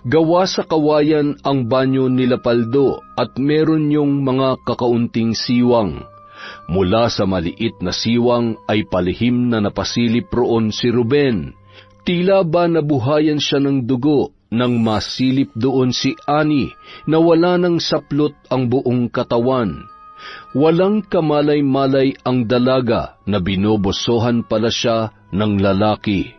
Gawa sa kawayan ang banyo nila Paldo at meron yung mga kakaunting siwang. Mula sa maliit na siwang ay palihim na napasilip roon si Ruben. Tila ba nabuhayan siya ng dugo nang masilip doon si Ani na wala ng saplot ang buong katawan. Walang kamalay-malay ang dalaga na binobosohan pala siya ng lalaki.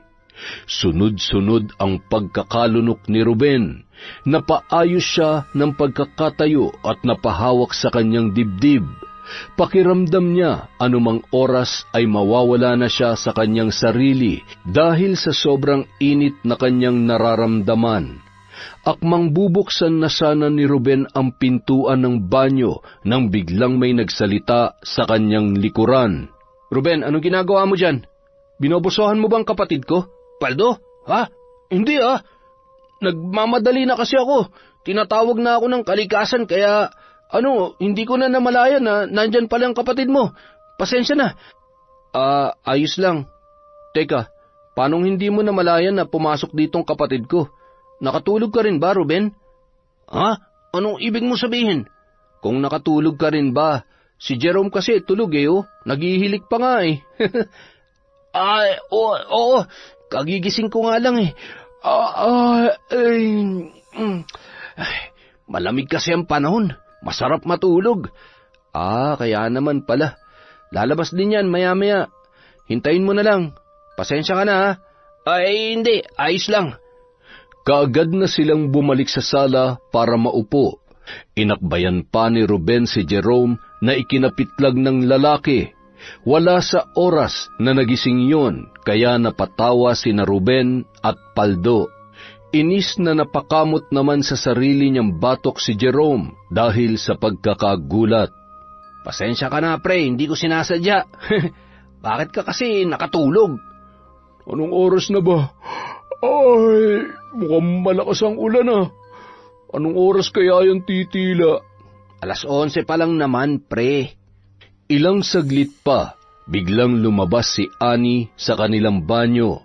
Sunod-sunod ang pagkakalunok ni Ruben. Napaayos siya ng pagkakatayo at napahawak sa kanyang dibdib. Pakiramdam niya anumang oras ay mawawala na siya sa kanyang sarili dahil sa sobrang init na kanyang nararamdaman. Akmang bubuksan na sana ni Ruben ang pintuan ng banyo nang biglang may nagsalita sa kanyang likuran. Ruben, anong ginagawa mo dyan? Binobosohan mo bang kapatid ko? Paldo? Ha? Hindi Nagmamadali na kasi ako. Tinatawag na ako ng kalikasan kaya hindi ko na namalayan na nandyan pala ang kapatid mo. Pasensya na. Ayos lang. Teka, paano hindi mo namalayan na pumasok ditong kapatid ko? Nakatulog ka rin ba, Ruben? Ha? Anong ibig mo sabihin? Kung nakatulog ka rin ba, si Jerome kasi tulog Naghihilik pa nga Oo. Kagigising ko nga lang Malamig kasi ang panahon. Masarap matulog. Kaya naman pala. Lalabas din yan maya-maya. Hintayin mo na lang. Pasensya ka na Hindi. Ayos lang. Kaagad na silang bumalik sa sala para maupo. Inakbayan pa ni Ruben si Jerome na ikinapitlag ng lalaki. Wala sa oras na nagising yon, kaya napatawa sina Ruben at Paldo. Inis na napakamot naman sa sarili niyang batok si Jerome dahil sa pagkakagulat. Pasensya ka na, pre, hindi ko sinasadya. Bakit ka kasi nakatulog? Anong oras na ba? Ay, mukhang malakas ang ulan Anong oras kaya yung titila? 11:00 pa lang naman, pre. Ilang saglit pa, biglang lumabas si Ani sa kanilang banyo.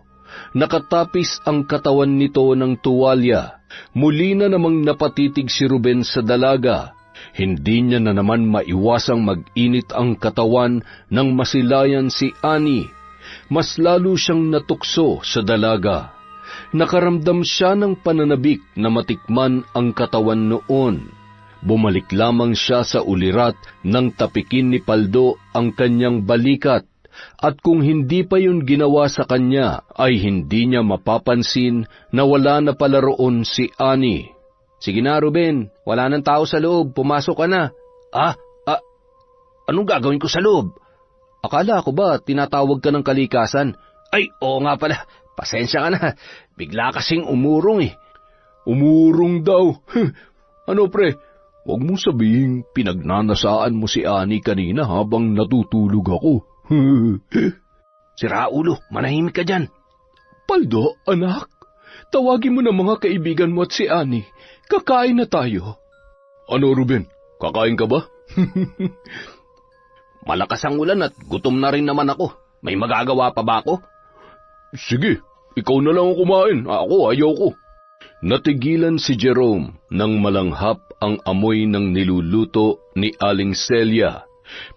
Nakatapis ang katawan nito ng tuwalya. Muli na namang napatitig si Ruben sa dalaga. Hindi niya na naman maiwasang mag-init ang katawan nang masilayan si Ani. Mas lalo siyang natukso sa dalaga. Nakaramdam siya ng pananabik na matikman ang katawan noon. Bumalik lamang siya sa ulirat nang tapikin ni Paldo ang kanyang balikat. At kung hindi pa yun ginawa sa kanya, ay hindi niya mapapansin na wala na pala roon si Ani. Sige na, Ruben. Wala nang tao sa loob. Pumasok ka na. Anong gagawin ko sa loob? Akala ko ba tinatawag ka ng kalikasan? Ay, oo nga pala. Pasensya ka na. Bigla kasing umurong Umurong daw? Ano pre? Huwag mo sabihing pinagnanasaan mo si Ani kanina habang natutulog ako. Si Raulo, manahimik ka dyan. Paldo, anak, tawagin mo na mga kaibigan mo at si Ani. Kakain na tayo. Ano, Ruben? Kakain ka ba? Malakas ang ulan at gutom na rin naman ako. May magagawa pa ba ako? Sige, ikaw na lang ang kumain. Ako, ayoko. Natigilan si Jerome nang malanghap ang amoy ng niluluto ni Aling Celia.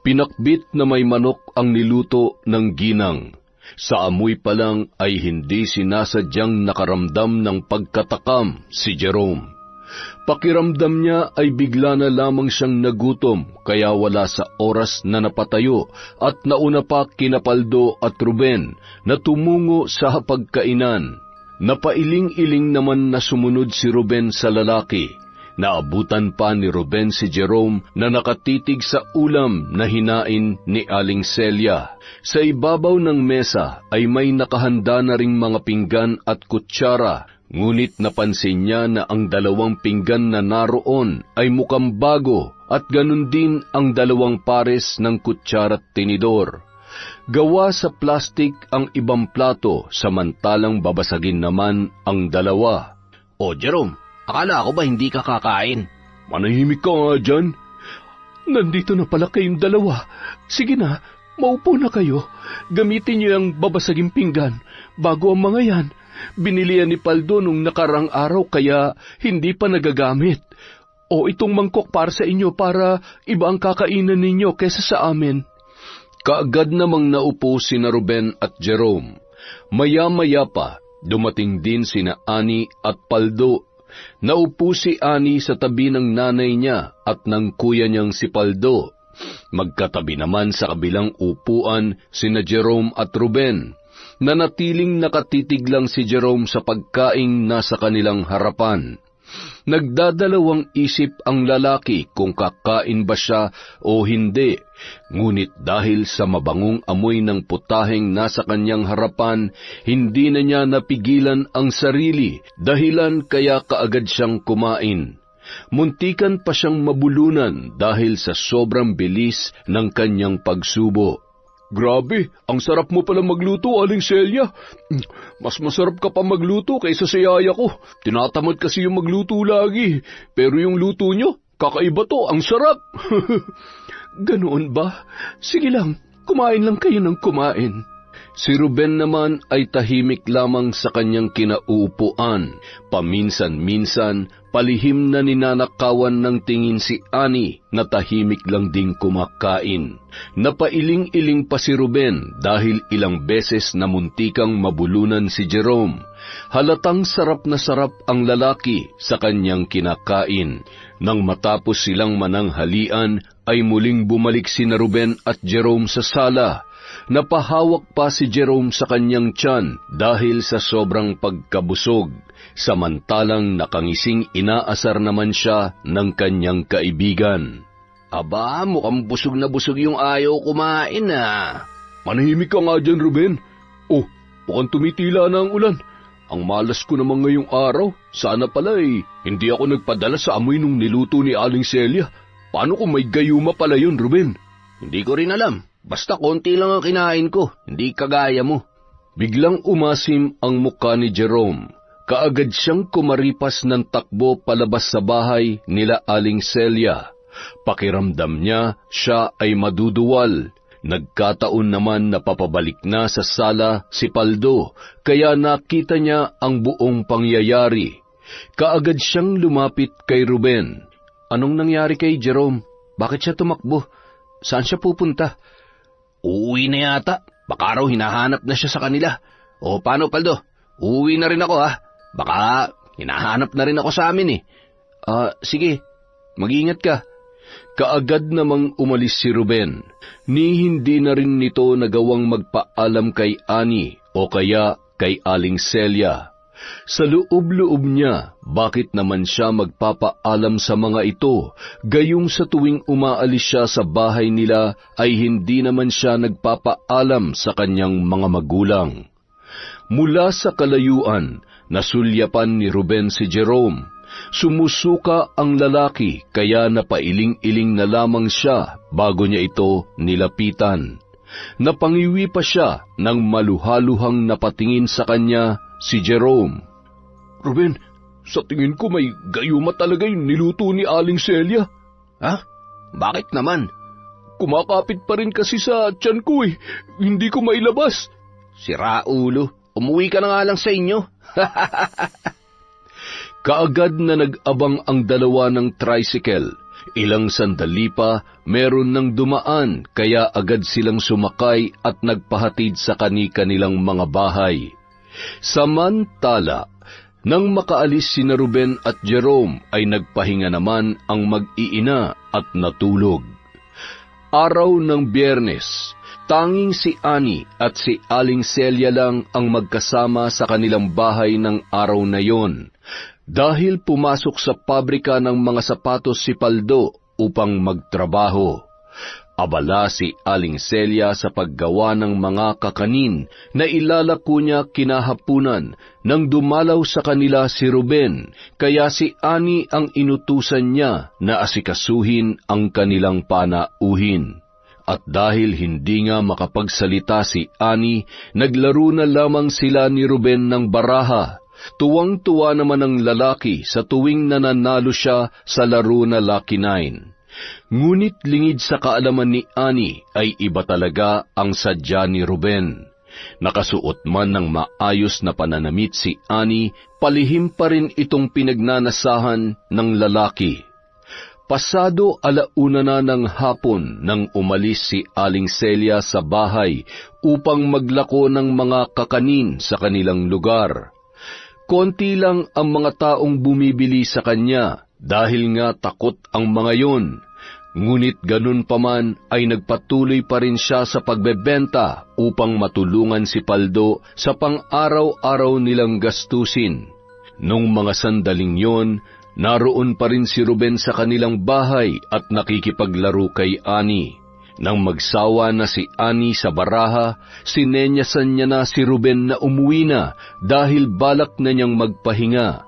Pinakbit na may manok ang niluto ng ginang. Sa amoy pa lang ay hindi sinasadyang nakaramdam ng pagkatakam si Jerome. Pakiramdam niya ay bigla na lamang siyang nagutom kaya wala sa oras na napatayo at nauna pa kina Paldo at Ruben na tumungo sa hapagkainan. Napailing-iling naman na sumunod si Ruben sa lalaki. Naabutan pa ni Ruben si Jerome na nakatitig sa ulam na hinain ni Aling Celia. Sa ibabaw ng mesa ay may nakahanda na ring mga pinggan at kutsara, ngunit napansin niya na ang 2 pinggan na naroon ay mukhang bago at ganun din ang 2 pares ng kutsara at tinidor. Gawa sa plastik ang ibang plato samantalang babasagin naman ang 2. O Jerome, akala ko ba hindi ka kakain? Manahimik ka nga dyan. nandito na pala kayong dalawa. Sige na, maupo na kayo. Gamitin niyo ang babasaging pinggan bago ang mga yan. Binili yan ni Paldo nung nakarang araw kaya hindi pa nagagamit. O itong mangkok para sa inyo para iba ang kakainan ninyo kesa sa amin. Kaagad namang naupo sina Ruben at Jerome. Maya-maya pa, dumating din sina Ani at Paldo. Naupo si Ani sa tabi ng nanay niya at ng kuya niyang si Paldo. Magkatabi naman sa kabilang upuan sina Jerome at Ruben. Nanatiling nakatitig lang si Jerome sa pagkaing nasa kanilang harapan. Nagdadalawang isip ang lalaki kung kakain ba siya o hindi, ngunit dahil sa mabangong amoy ng putaheng nasa kanyang harapan, hindi na niya napigilan ang sarili, dahilan kaya kaagad siyang kumain. Muntikan pa siyang mabulunan dahil sa sobrang bilis ng kanyang pagsubo. Grabe, ang sarap mo pala magluto, Aling Celia. Mas masarap ka pa magluto kaysa sa yaya ko. Tinatamad kasi yung magluto lagi. Pero yung luto nyo, kakaiba to, ang sarap. Ganoon ba? Sige lang, kumain lang kayo ng kumain. Si Ruben naman ay tahimik lamang sa kanyang kinauupuan. Paminsan-minsan, palihim na ninanakawan ng tingin si Ani na tahimik lang ding kumakain. Napailing-iling pa si Ruben dahil ilang beses na muntikang mabulunan si Jerome. Halatang sarap na sarap ang lalaki sa kanyang kinakain. Nang matapos silang mananghalian, ay muling bumalik sina Ruben at Jerome sa sala. Napahawak pa si Jerome sa kanyang tiyan dahil sa sobrang pagkabusog, samantalang nakangising inaasar naman siya ng kanyang kaibigan. Aba, mukhang busog na busog yung ayaw kumain Manahimik ka nga dyan, Ruben. Oh, mukhang tumitila na ang ulan. Ang malas ko naman ngayong araw. Sana pala hindi ako nagpadala sa amoy nung niluto ni Aling Celia. Paano kung may gayuma pala yun, Ruben? Hindi ko rin alam. Basta konti lang ang kinain ko, hindi kagaya mo. Biglang umasim ang mukha ni Jerome. Kaagad siyang kumaripas ng takbo palabas sa bahay nila Aling Celia. Pakiramdam niya, siya ay maduduwal. Nagkataon naman na papabalik na sa sala si Paldo, kaya nakita niya ang buong pangyayari. Kaagad siyang lumapit kay Ruben. Anong nangyari kay Jerome? Bakit siya tumakbo? Saan siya pupunta? Uuwi na yata. Baka raw hinahanap na siya sa kanila. O paano, Paldo? Uuwi na rin ako Baka hinahanap na rin ako sa amin Sige, mag-ingat ka. Kaagad namang umalis si Ruben. Ni hindi na rin nito nagawang magpaalam kay Ani o kaya kay Aling Celia. Sa loob-loob niya, bakit naman siya magpapaalam sa mga ito, gayong sa tuwing umaalis siya sa bahay nila ay hindi naman siya nagpapaalam sa kanyang mga magulang. Mula sa kalayuan, nasulyapan ni Ruben si Jerome. Sumusuka ang lalaki kaya napailing-iling na lamang siya bago niya ito nilapitan. Napangiwi pa siya nang maluhaluhang napatingin sa kanya si Jerome. Ruben, sa tingin ko may gayuma talaga yung niluto ni Aling Celia. Bakit naman? Kumakapit pa rin kasi sa tiyan ko Hindi ko mailabas. Sira ulo, umuwi ka na nga lang sa inyo. Kaagad na nag-abang ang dalawa ng tricycle. Ilang sandali pa, meron ng dumaan, kaya agad silang sumakay at nagpahatid sa kani-kanilang mga bahay. Samantala, nang makaalis sina Ruben at Jerome ay nagpahinga naman ang mag-iina at natulog. Araw ng Biyernes, tanging si Ani at si Aling Celia lang ang magkasama sa kanilang bahay ng araw na yon, dahil pumasok sa pabrika ng mga sapatos si Paldo upang magtrabaho. Abala si Aling Celia sa paggawa ng mga kakanin na ilalako niya kinahapunan nang dumalaw sa kanila si Ruben, kaya si Ani ang inutusan niya na asikasuhin ang kanilang panauhin. At dahil hindi nga makapagsalita si Ani, naglaro na lamang sila ni Ruben ng baraha. Tuwang-tuwa naman ang lalaki sa tuwing nananalo siya sa laro na Lucky 9. Ngunit lingid sa kaalaman ni Ani ay iba talaga ang sadya ni Ruben. Nakasuot man ng maayos na pananamit si Ani, palihim pa rin itong pinagnanasahan ng lalaki. Pasado 1:00 na ng hapon nang umalis si Aling Celia sa bahay upang maglako ng mga kakanin sa kanilang lugar. Konti lang ang mga taong bumibili sa kanya dahil nga takot ang mga yon. Ngunit ganun pa man ay nagpatuloy pa rin siya sa pagbebenta upang matulungan si Paldo sa pang-araw-araw nilang gastusin. Nung mga sandaling yon, naroon pa rin si Ruben sa kanilang bahay at nakikipaglaro kay Ani. Nang magsawa na si Ani sa baraha, sinenyasan niya na si Ruben na umuwi na dahil balak na niyang magpahinga.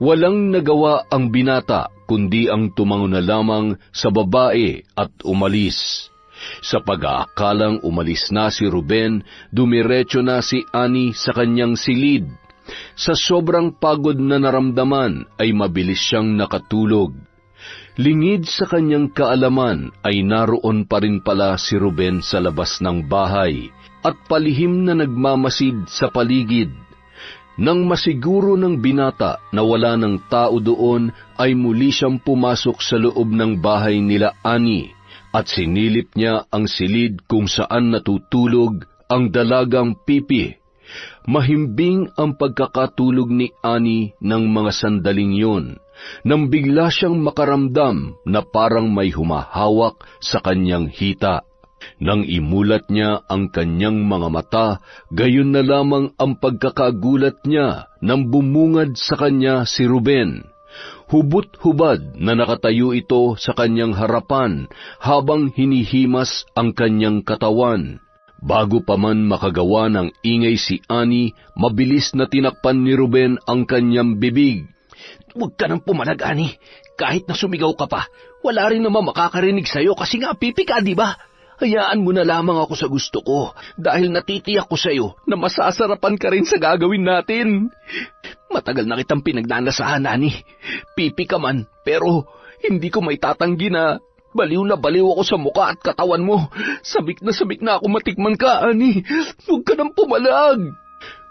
Walang nagawa ang binata kundi ang tumango na lamang sa babae at umalis. Sa pag-aakalang umalis na si Ruben, dumiretso na si Ani sa kanyang silid. Sa sobrang pagod na naramdaman ay mabilis siyang nakatulog. Lingid sa kanyang kaalaman ay naroon pa rin pala si Ruben sa labas ng bahay at palihim na nagmamasid sa paligid. Nang masiguro ng binata na wala ng tao doon, ay muli siyang pumasok sa loob ng bahay nila Ani at sinilip niya ang silid kung saan natutulog ang dalagang Pipi. Mahimbing ang pagkakatulog ni Ani ng mga sandaling yun, nang bigla siyang makaramdam na parang may humahawak sa kanyang hita. Nang imulat niya ang kanyang mga mata, gayon na lamang ang pagkakagulat niya nang bumungad sa kanya si Ruben. Hubot-hubad na nakatayo ito sa kanyang harapan habang hinihimas ang kanyang katawan. Bago pa man makagawa ng ingay si Ani, mabilis na tinakpan ni Ruben ang kanyang bibig. Huwag ka nang pumalag, Ani. Kahit na sumigaw ka pa, wala rin naman makakarinig sa'yo kasi nga pipi ka, di ba? Hayaan mo na lamang ako sa gusto ko dahil natitiyak ko sa'yo na masasarapan ka rin sa gagawin natin. Matagal na kitang pinagnanasahan, Ani. Pipi ka man, pero hindi ko may tatanggi na baliw ako sa muka at katawan mo. Sabik na ako matikman ka, Ani. Huwag ka nang pumalag.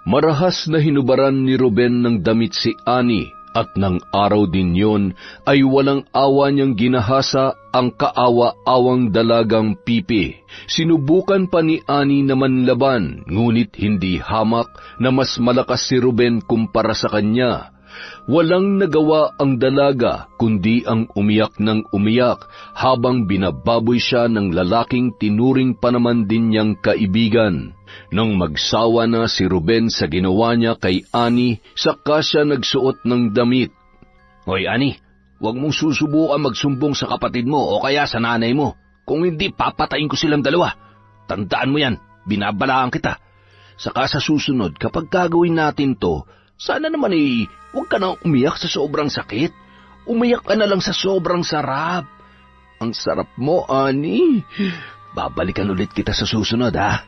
Marahas na hinubaran ni Ruben ng damit si Ani at ng araw din yon ay walang awa niyang ginahasa ang kaawa-awang dalagang Pipi. Sinubukan pa ni Ani na manlaban, ngunit hindi hamak na mas malakas si Ruben kumpara sa kanya. Walang nagawa ang dalaga kundi ang umiyak ng umiyak habang binababoy siya ng lalaking tinuring pa naman din niyang kaibigan. Nang magsawa na si Ruben sa ginawa niya kay Ani, saka siya nagsuot ng damit. Hoy, Ani, huwag mong susubukan magsumbong sa kapatid mo o kaya sa nanay mo. Kung hindi, papatayin ko silang dalawa. Tandaan mo yan, binabalaan kita. Saka sa susunod, kapag gagawin natin to, sana naman huwag ka nang umiyak sa sobrang sakit. Umiyak ka na lang sa sobrang sarap. Ang sarap mo, Ani. Babalikan ulit kita sa susunod, ha?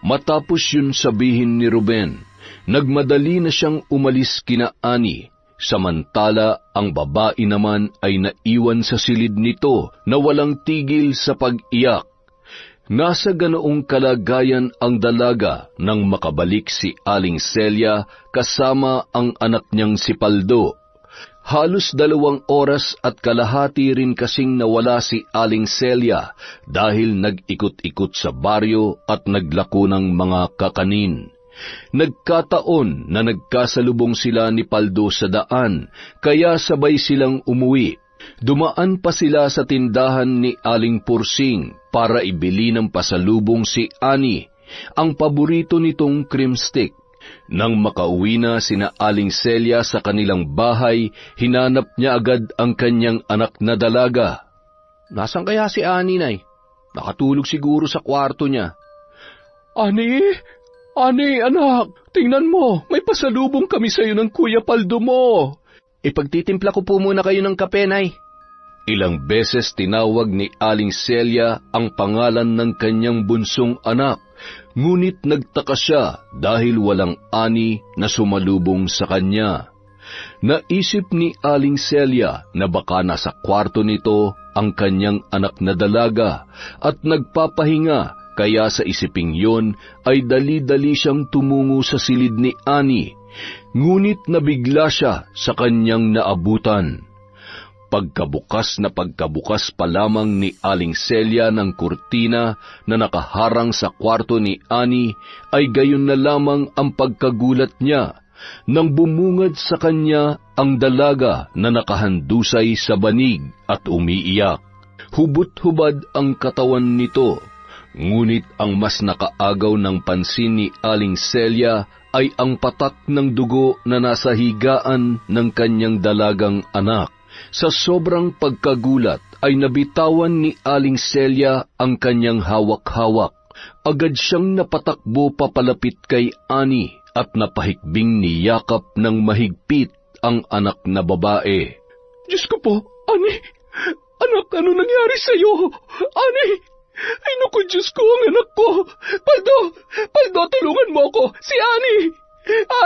Matapos yun sabihin ni Ruben, nagmadali na siyang umalis kina Ani. Samantala, ang babae naman ay naiwan sa silid nito na walang tigil sa pag-iyak. Nasa ganoong kalagayan ang dalaga nang makabalik si Aling Celia kasama ang anak niyang si Paldo. Halos 2 oras at kalahati rin kasing nawala si Aling Celia dahil nag-ikot-ikot sa baryo at naglako ng mga kakanin. Nagkataon na nagkasalubong sila ni Paldo sa daan, kaya sabay silang umuwi. Dumaan pa sila sa tindahan ni Aling Pursing para ibili ng pasalubong si Ani, ang paborito nitong cream stick. Nang makauwi na sina Aling Celia sa kanilang bahay, hinanap niya agad ang kanyang anak na dalaga. Nasaan kaya si Ani, Nay? Nakatulog siguro sa kwarto niya. Ani, anak, tingnan mo, may pasalubong kami sa iyo ng Kuya Paldo mo. Ipagtitimpla ko po muna kayo ng kape, Nay. Ilang beses tinawag ni Aling Celia ang pangalan ng kanyang bunsong anak, ngunit nagtaka siya dahil walang Ani na sumalubong sa kanya. Naisip ni Aling Celia na baka nasa kwarto nito ang kanyang anak na dalaga at nagpapahinga, kaya sa isiping yon ay dali-dali siyang tumungo sa silid ni Annie, ngunit nabigla siya sa kanyang naabutan. Pagkabukas pa lamang ni Aling Celia ng kurtina na nakaharang sa kwarto ni Annie, ay gayon na lamang ang pagkagulat niya nang bumungad sa kanya ang dalaga na nakahandusay sa banig at umiiyak. Hubot-hubad ang katawan nito, ngunit ang mas nakaagaw ng pansin ni Aling Celia ay ang patak ng dugo na nasa higaan ng kanyang dalagang anak. Sa sobrang pagkagulat ay nabitawan ni Aling Celia ang kanyang hawak-hawak. Agad siyang napatakbo papalapit kay Annie at napahikbing niyakap ng mahigpit ang anak na babae. Diyos ko po, Annie! Anak, ano nangyari sa'yo? Annie! Ay naku, Diyos ko, ang anak ko! Paldo, tulungan mo ako! Si Annie!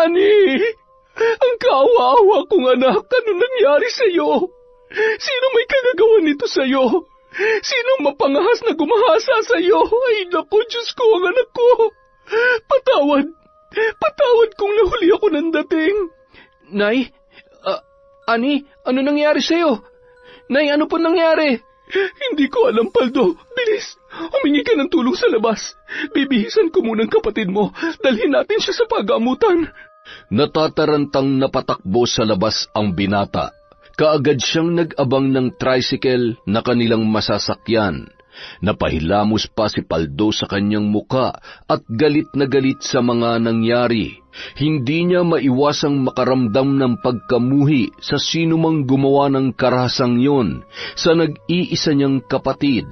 Annie! Ang kaawa-awa kong anak, ano nangyari sa'yo? Sino may kagagawa nito sa'yo? Sino mapangahas na gumahasa sa'yo? Ay naku, Diyos ko, ang anak ko! Patawad kung nahuli ako ng dating. Nay? Annie, ano nangyari sa'yo? Nay, ano po nangyari? Hindi ko alam, Paldo. Bilis, humingi ka ng tulong sa labas. Bibihisan ko munang kapatid mo. Dalhin natin siya sa pagamutan. Natatarantang napatakbo sa labas ang binata. Kaagad siyang nag-abang ng tricycle na kanilang masasakyan. Napahilamos pa si Paldo sa kanyang muka at galit na galit sa mga nangyari. Hindi niya maiwasang makaramdam ng pagkamuhi sa sinumang gumawa ng karahasang yon sa nag-iisa niyang kapatid.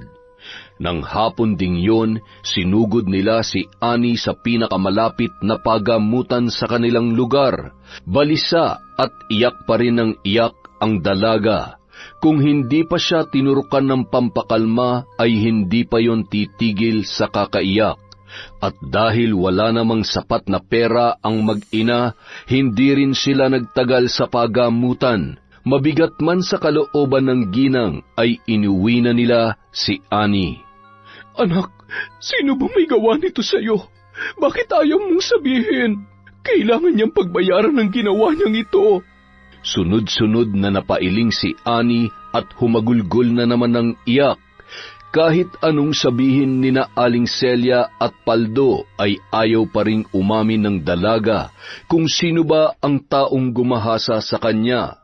Nang hapon ding yon, sinugod nila si Annie sa pinakamalapit na pagamutan sa kanilang lugar. Balisa at iyak pa rin ng iyak ang dalaga. Kung hindi pa siya tinurukan ng pampakalma, ay hindi pa yon titigil sa kakaiyak. At dahil wala namang sapat na pera ang mag-ina, hindi rin sila nagtagal sa pagamutan. Mabigat man sa kalooban ng ginang, ay inuwi na nila si Annie. Anak, sino ba may gawa nito sa'yo? Bakit ayaw mong sabihin? Kailangan niyang pagbayaran ng ginawa niyang ito. Sunod-sunod na napailing si Annie at humagulgol na naman ng iyak. Kahit anong sabihin ni na Aling Celia at Paldo ay ayaw pa ring umamin ng dalaga kung sino ba ang taong gumahasa sa kanya.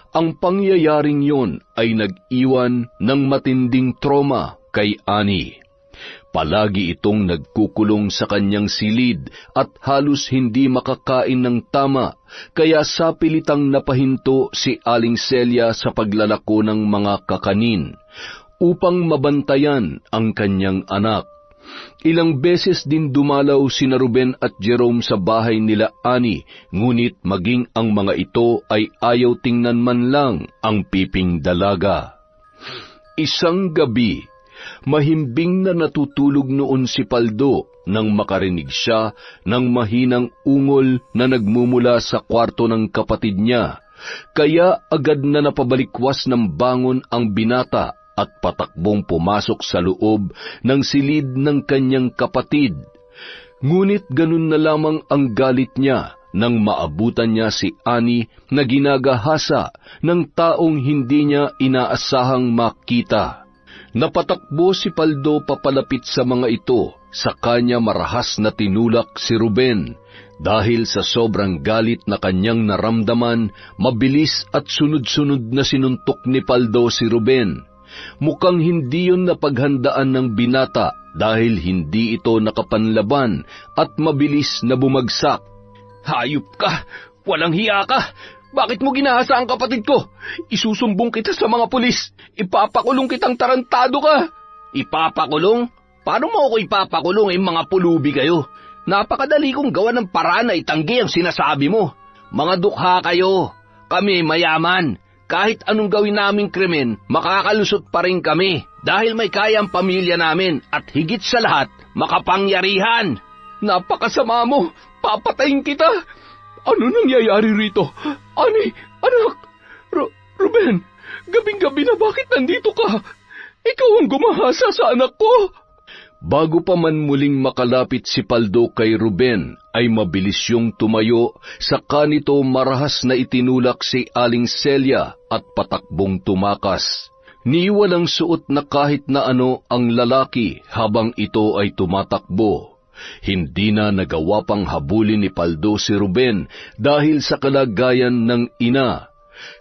Ang pangyayaring yon ay nag-iwan ng matinding trauma kay Annie. Palagi itong nagkukulong sa kanyang silid at halos hindi makakain ng tama, kaya sapilitang napahinto si Aling Celia sa paglalako ng mga kakanin upang mabantayan ang kanyang anak. Ilang beses din dumalaw sina Ruben at Jerome sa bahay nila Annie, ngunit maging ang mga ito ay ayaw tingnan man lang ang piping dalaga. Isang gabi, mahimbing na natutulog noon si Paldo nang makarinig siya ng mahinang ungol na nagmumula sa kwarto ng kapatid niya. Kaya agad na napabalikwas ng bangon ang binata at patakbong pumasok sa loob ng silid ng kanyang kapatid. Ngunit ganun na lamang ang galit niya nang maabutan niya si Annie na ginagahasa ng taong hindi niya inaasahang makita. Napatakbo si Paldo papalapit sa mga ito, sa kanya marahas na tinulak si Ruben. Dahil sa sobrang galit na kanyang naramdaman, mabilis at sunod-sunod na sinuntok ni Paldo si Ruben. Mukhang hindi yun napaghandaan ng binata dahil hindi ito nakapanlaban at mabilis na bumagsak. Hayop ka! Walang hiya ka! Bakit mo ginahasa ang kapatid ko? Isusumbong kita sa mga pulis. Ipapakulong kitang tarantado ka. Ipapakulong? Paano mo ako ipapakulong mga pulubi kayo? Napakadali kong gawa ng paraan na itanggi ang sinasabi mo. Mga dukha kayo. Kami mayaman. Kahit anong gawin naming krimen, makakalusot pa rin kami. Dahil may kaya ang pamilya namin at higit sa lahat, makapangyarihan. Napakasama mo. Papatayin kita. Ano nangyayari rito? Annie, anak, Ruben, Gabing-gabi na bakit nandito ka? Ikaw ang gumahasa sa anak ko. Bago pa man muling makalapit si Paldo kay Ruben, ay mabilis yung tumayo, saka nito marahas na itinulak si Aling Celia at patakbong tumakas. Ni walang suot na kahit na ano ang lalaki habang ito ay tumatakbo. Hindi na nagawa pang habulin ni Paldo si Ruben dahil sa kalagayan ng ina.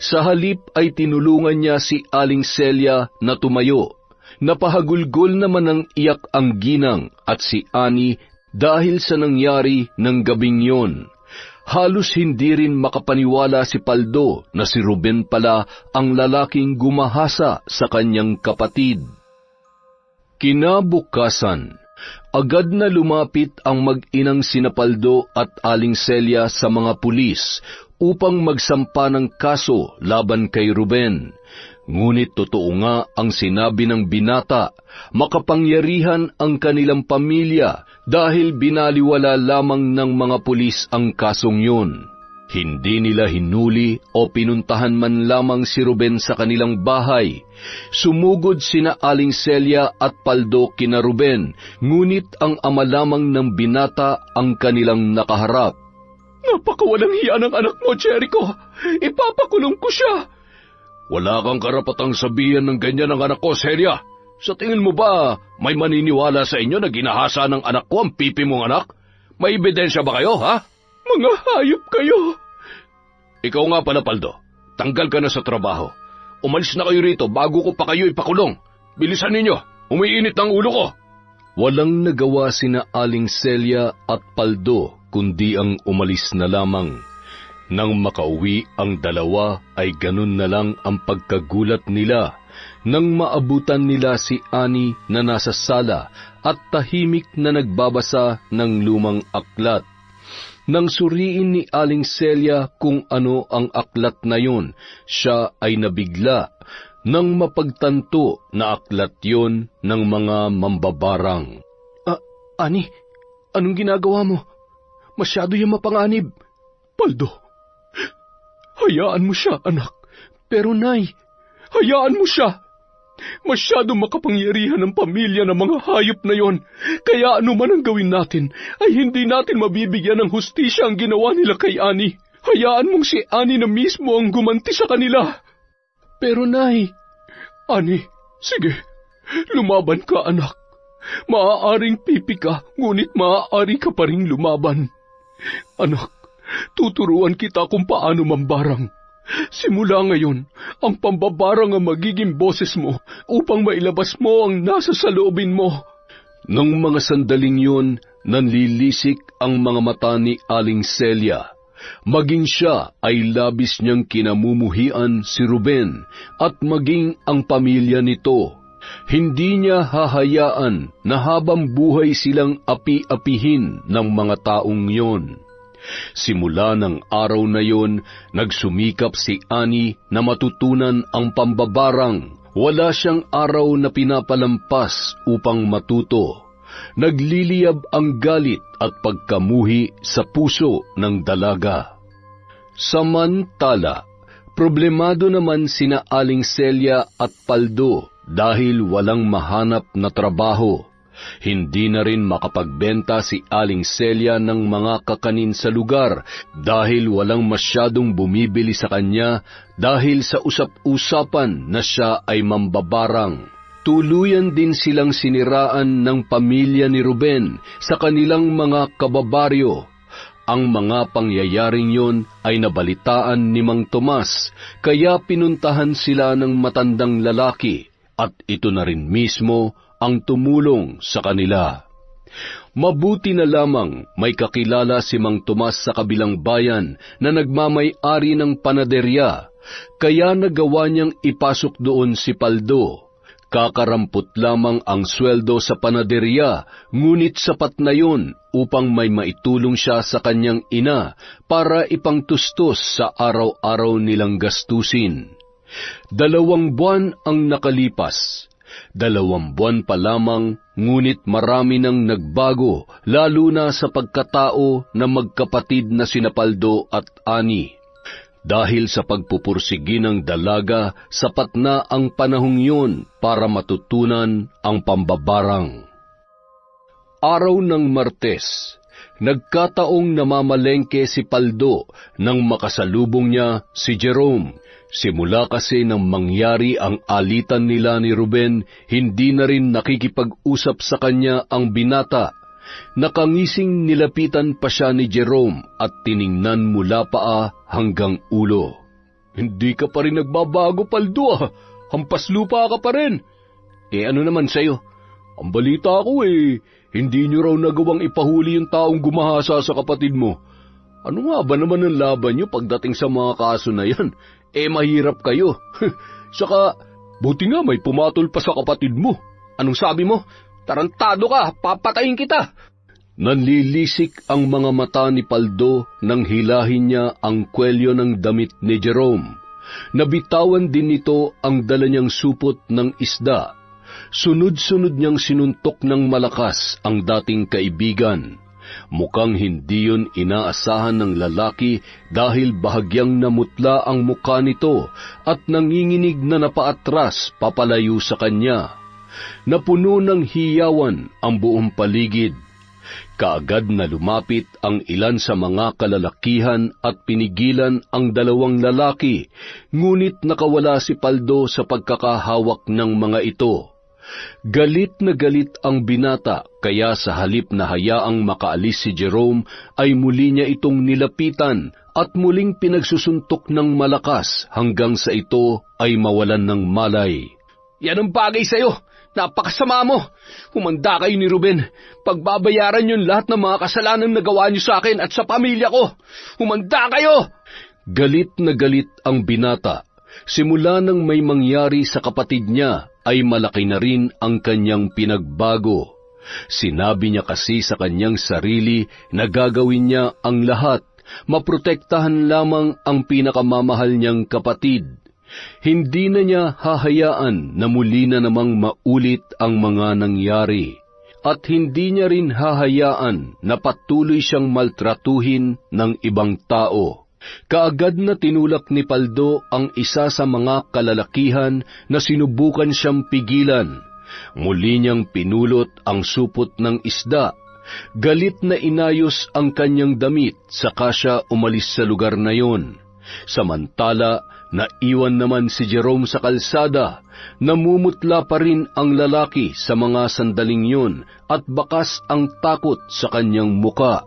Sa halip ay tinulungan niya si Aling Celia na tumayo. Napahagulgol naman ng iyak ang ginang at si Annie dahil sa nangyari ng gabing yon. Halos hindi rin makapaniwala si Paldo na si Ruben pala ang lalaking gumahasa sa kanyang kapatid. Kinabukasan, agad na lumapit ang mag-inang sina Paldo at Aling Celia sa mga pulis upang magsampa ng kaso laban kay Ruben. Ngunit totoo nga ang sinabi ng binata, makapangyarihan ang kanilang pamilya dahil binaliwala lamang ng mga pulis ang kasong yun. Hindi nila hinuli o pinuntahan man lamang si Ruben sa kanilang bahay. Sumugod sina Aling Celia at Paldo kina Ruben, ngunit ang ama lamang ng binata ang kanilang nakaharap. Napakawalang hiya ng anak mo, Jericho. Ipapakulong ko siya. Wala kang karapatang sabihan ng ganyan ng anak ko, Celia. Sa tingin mo ba may maniniwala sa inyo na ginahasa ng anak ko ang pipi mong anak? May ebidensya ba kayo, ha? Mga hayop kayo. Ikaw nga pala, Paldo. Tanggal ka na sa trabaho. Umalis na kayo rito bago ko pa kayo ipakulong. Bilisan ninyo. Umiinit ang ulo ko. Walang nagawa sina Aling Celia at Paldo kundi ang umalis na lamang. Nang makauwi ang dalawa ay ganun na lang ang pagkagulat nila nang maabutan nila si Annie na nasa sala at tahimik na nagbabasa ng lumang aklat. Nang suriin ni Aling Celia kung ano ang aklat na yun, siya ay nabigla nang mapagtanto na aklat yun ng mga mambabarang. Annie, anong ginagawa mo? Masyado yung mapanganib. Paldo, hayaan mo siya, anak. Pero nay, hayaan mo siya. Masyadong makapangyarihan ang pamilya ng mga hayop na yon. Kaya ano man ang gawin natin, ay hindi natin mabibigyan ng hustisya ang ginawa nila kay Annie. Hayaan mong si Annie na mismo ang gumanti sa kanila. Pero nay, Annie, sige, lumaban ka, anak. Maaaring pipi ka, ngunit maaari ka pa ring lumaban. Anak, tuturuan kita kung paano mambarang. Simula ngayon, ang pambabarang ang magiging boses mo upang mailabas mo ang nasa saloobin mo. Nang mga sandaling yun, nanlilisik ang mga mata ni Aling Celia. Maging siya ay labis niyang kinamumuhian si Ruben at maging ang pamilya nito. Hindi niya hahayaan na habang buhay silang api-apihin ng mga taong yon. Simula ng araw na yon, nagsumikap si Annie na matutunan ang pambabarang. Wala siyang araw na pinapalampas upang matuto. Nagliliyab ang galit at pagkamuhi sa puso ng dalaga. Samantala, problemado naman sina Aling Celia at Paldo dahil walang mahanap na trabaho. Hindi na rin makapagbenta si Aling Celia ng mga kakanin sa lugar dahil walang masyadong bumibili sa kanya dahil sa usap-usapan na siya ay mambabarang. Tuluyan din silang siniraan ng pamilya ni Ruben sa kanilang mga kababaryo. Ang mga pangyayaring yon ay nabalitaan ni Mang Tomas, kaya pinuntahan sila ng matandang lalaki at ito na rin mismo ang tumulong sa kanila. Mabuti na lamang may kakilala si Mang Tomas sa kabilang bayan na nagmamay-ari ng panaderya, kaya nagawa niyang ipasok doon si Paldo. Kakarampot lamang ang sweldo sa panaderya, ngunit sapat na yun upang may maitulong siya sa kanyang ina para ipangtustos sa araw-araw nilang gastusin. 2 buwan ang nakalipas. 2 buwan pa lamang, ngunit marami nang nagbago, lalo na sa pagkatao na magkapatid na sina Paldo at Annie. Dahil sa pagpupursigi ng dalaga, sapat na ang panahong yun para matutunan ang pambabarang. Araw ng Martes, nagkataong namamalengke si Paldo nang makasalubong niya si Jerome. Simula kasi nang mangyari ang alitan nila ni Ruben, hindi na rin nakikipag-usap sa kanya ang binata. Nakangising nilapitan pa siya ni Jerome at tiningnan mula paa hanggang ulo. "Hindi ka pa rin nagbabago, Paldo. Hampas lupa ka pa rin." Ano naman sa'yo? "Ang balita ko hindi niyo raw nagawang ipahuli yung taong gumahasa sa kapatid mo. Ano nga ba naman ang laban niyo pagdating sa mga kaso na yan? Mahirap kayo. Saka, buti nga may pumatol pa sa kapatid mo." "Anong sabi mo? Tarantado ka, papatayin kita!" Nanlilisik ang mga mata ni Paldo nang hilahin niya ang kwelyo ng damit ni Jerome. Nabitawan din nito ang dala niyang supot ng isda. Sunod-sunod niyang sinuntok ng malakas ang dating kaibigan. Mukhang hindi yun inaasahan ng lalaki dahil bahagyang namutla ang mukha nito at nanginginig na napaatras papalayo sa kanya. Napuno ng hiyawan ang buong paligid. Kaagad na lumapit ang ilan sa mga kalalakihan at pinigilan ang dalawang lalaki, ngunit nakawala si Paldo sa pagkakahawak ng mga ito. Galit na galit ang binata, kaya sa halip na hayaang makaalis si Jerome, ay muli niya itong nilapitan at muling pinagsusuntok ng malakas hanggang sa ito ay mawalan ng malay. "Yan ang bagay sa'yo! Napakasama mo! Humanda kayo ni Ruben. Pagbabayaran yun lahat ng mga kasalanang nagawa niyo sa akin at sa pamilya ko. Humanda kayo!" Galit na galit ang binata. Simula nang may mangyari sa kapatid niya, ay malaki na rin ang kanyang pinagbago. Sinabi niya kasi sa kanyang sarili na gagawin niya ang lahat, maprotektahan lamang ang pinakamamahal niyang kapatid. Hindi na niya hahayaan na muli na namang maulit ang mga nangyari. At hindi niya rin hahayaan na patuloy siyang maltratuhin ng ibang tao. Kaagad na tinulak ni Paldo ang isa sa mga kalalakihan na sinubukan siyang pigilan. Muli niyang pinulot ang supot ng isda. Galit na inayos ang kanyang damit, saka siya umalis sa lugar na yon. Samantala, naiwan naman si Jerome sa kalsada. Namumutla pa rin ang lalaki sa mga sandaling yun at bakas ang takot sa kanyang muka.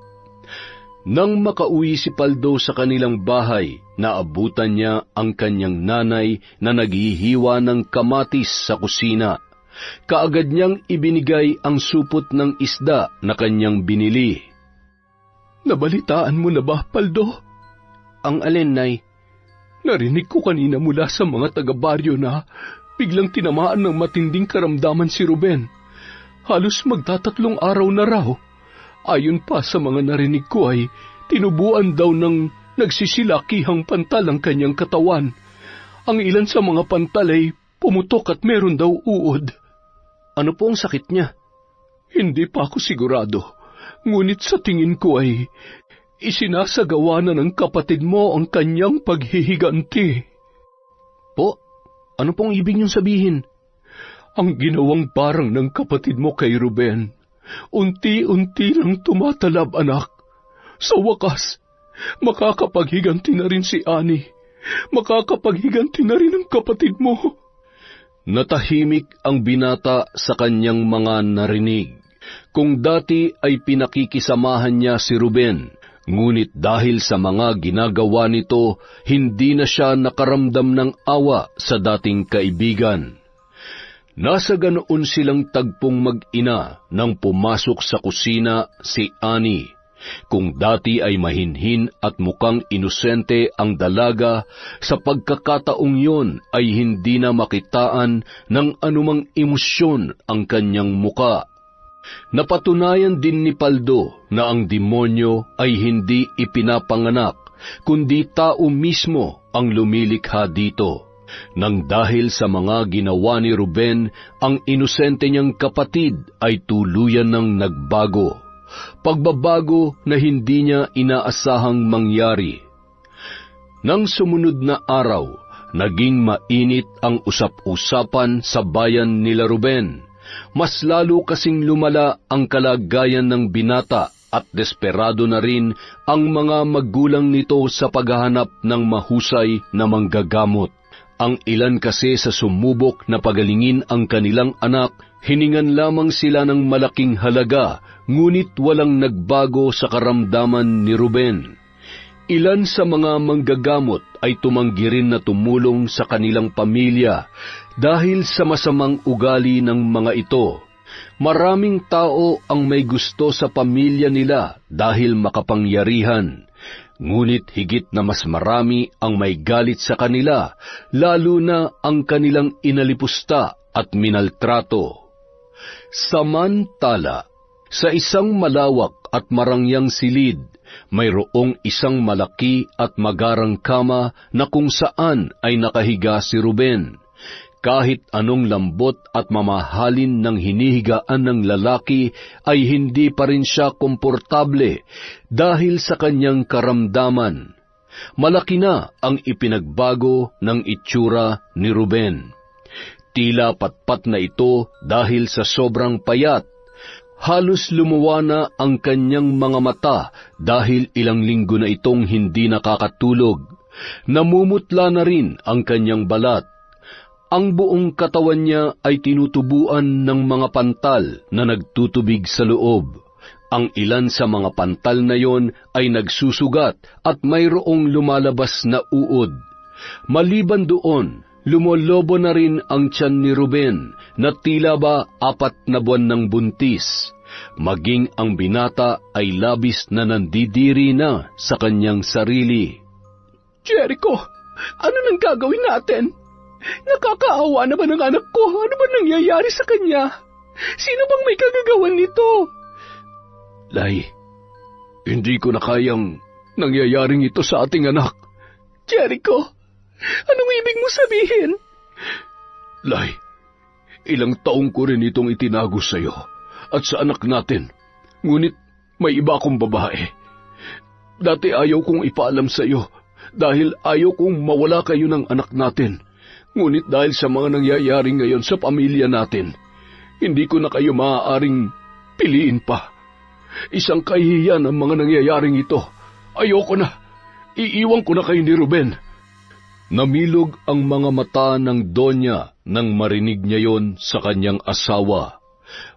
Nang makauwi si Paldo sa kanilang bahay, naabutan niya ang kanyang nanay na naghihiwa ng kamatis sa kusina. Kaagad niyang ibinigay ang supot ng isda na kanyang binili. "Nabalitaan mo na ba, Paldo?" "Ang alin, Nay?" "Narinig ko kanina mula sa mga taga-baryo na biglang tinamaan ng matinding karamdaman si Ruben. Halos magtatatlong araw na raw. Ayon pa sa mga narinig ko ay tinubuan daw ng nagsisilakihang pantal ang kanyang katawan. Ang ilan sa mga pantal ay pumutok at meron daw uod." "Ano po ang sakit niya?" "Hindi pa ako sigurado. Ngunit sa tingin ko ay isinasagawa na ng kapatid mo ang kanyang paghihiganti." "Po? Ano pong ibig niyong sabihin?" "Ang ginawang parang ng kapatid mo kay Ruben, unti-unti lang tumatalab, anak. Sa wakas, makakapaghiganti na rin si Annie. Makakapaghiganti na rin ang kapatid mo." Natahimik ang binata sa kanyang mga narinig. Kung dati ay pinakikisamahan niya si Ruben, ngunit dahil sa mga ginagawa nito, hindi na siya nakaramdam ng awa sa dating kaibigan. Nasa ganoon silang tagpong mag-ina nang pumasok sa kusina si Annie. Kung dati ay mahinhin at mukhang inosente ang dalaga, sa pagkakataong yon ay hindi na makitaan ng anumang emosyon ang kanyang muka. Napatunayan din ni Paldo na ang demonyo ay hindi ipinapanganak, kundi tao mismo ang lumilikha dito. Nang dahil sa mga ginawa ni Ruben, ang inosente niyang kapatid ay tuluyan ng nagbago. Pagbabago na hindi niya inaasahang mangyari. Nang sumunod na araw, naging mainit ang usap-usapan sa bayan nila Ruben. Mas lalo kasing lumala ang kalagayan ng binata at desperado na rin ang mga magulang nito sa paghahanap ng mahusay na manggagamot. Ang ilan kasi sa sumubok na pagalingin ang kanilang anak, hiningan lamang sila ng malaking halaga, ngunit walang nagbago sa karamdaman ni Ruben. Ilan sa mga manggagamot ay tumanggi rin na tumulong sa kanilang pamilya dahil sa masamang ugali ng mga ito. Maraming tao ang may gusto sa pamilya nila dahil makapangyarihan, ngunit higit na mas marami ang may galit sa kanila, lalo na ang kanilang inalipusta at minaltrato. Samantala, sa isang malawak at marangyang silid, mayroong isang malaki at magarang kama na kung saan ay nakahiga si Ruben. Kahit anong lambot at mamahalin ng hinihigaan ng lalaki ay hindi pa rin siya komportable dahil sa kanyang karamdaman. Malaki na ang ipinagbago ng itsura ni Ruben. Tila patpat na ito dahil sa sobrang payat. Halos lumuwa na ang kanyang mga mata dahil ilang linggo na itong hindi nakakatulog. Namumutla na rin ang kanyang balat. Ang buong katawan niya ay tinutubuan ng mga pantal na nagtutubig sa loob. Ang ilan sa mga pantal na yon ay nagsusugat at mayroong lumalabas na uod. Maliban doon, lumolobo na rin ang tiyan ni Ruben na tila ba 4 na buwan ng buntis. Maging ang binata ay labis na nandidiri na sa kanyang sarili. Jericho, ano nang gagawin natin? Nakakaawa naman ang anak ko. Ano ba nangyayari sa kanya? Sino bang may kagagawan nito? Lay, hindi ko na kayang nangyayaring ito sa ating anak. Jericho, anong ibig mo sabihin? Lay, ilang taong ko rin itong itinago sa iyo at sa anak natin. Ngunit may iba akong babae. Dati ayaw kong ipaalam sa iyo dahil ayaw kong mawala kayo ng anak natin. Ngunit dahil sa mga nangyayari ngayon sa pamilya natin, hindi ko na kayo maaaring piliin pa. Isang kahihiyan ang mga nangyayaring ito. Ayoko na. Iiwan ko na kayo ni Ruben. Namilog ang mga mata ng Donya nang marinig niya yon sa kanyang asawa.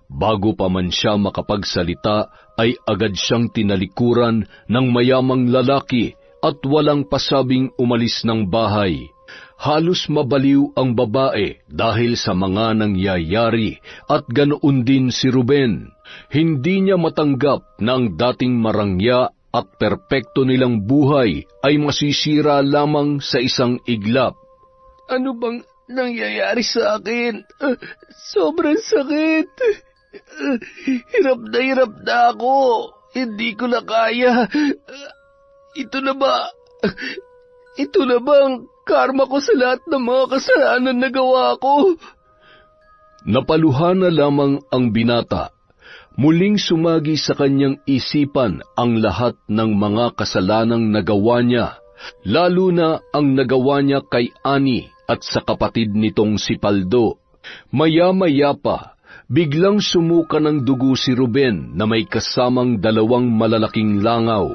Bago pa man siya makapagsalita, ay agad siyang tinalikuran ng mayamang lalaki at walang pasabing umalis ng bahay. Halos mabaliw ang babae dahil sa mga nangyayari at ganoon din si Ruben. Hindi niya matanggap na ang dating marangya at perpekto nilang buhay ay masisira lamang sa isang iglap. Ano bang nangyayari sa akin? Sobrang sakit. Hirap na ako. Hindi ko na kaya. Ito na ba ang karma ko sa lahat ng mga kasalanan na gawa ko? Napaluha na lamang ang binata. Muling sumagi sa kanyang isipan ang lahat ng mga kasalanang nagawa niya, lalo na ang nagawa niya kay Ani at sa kapatid nitong si Paldo. Maya-maya pa, biglang sumuka ng dugo si Ruben na may kasamang 2 malalaking langaw.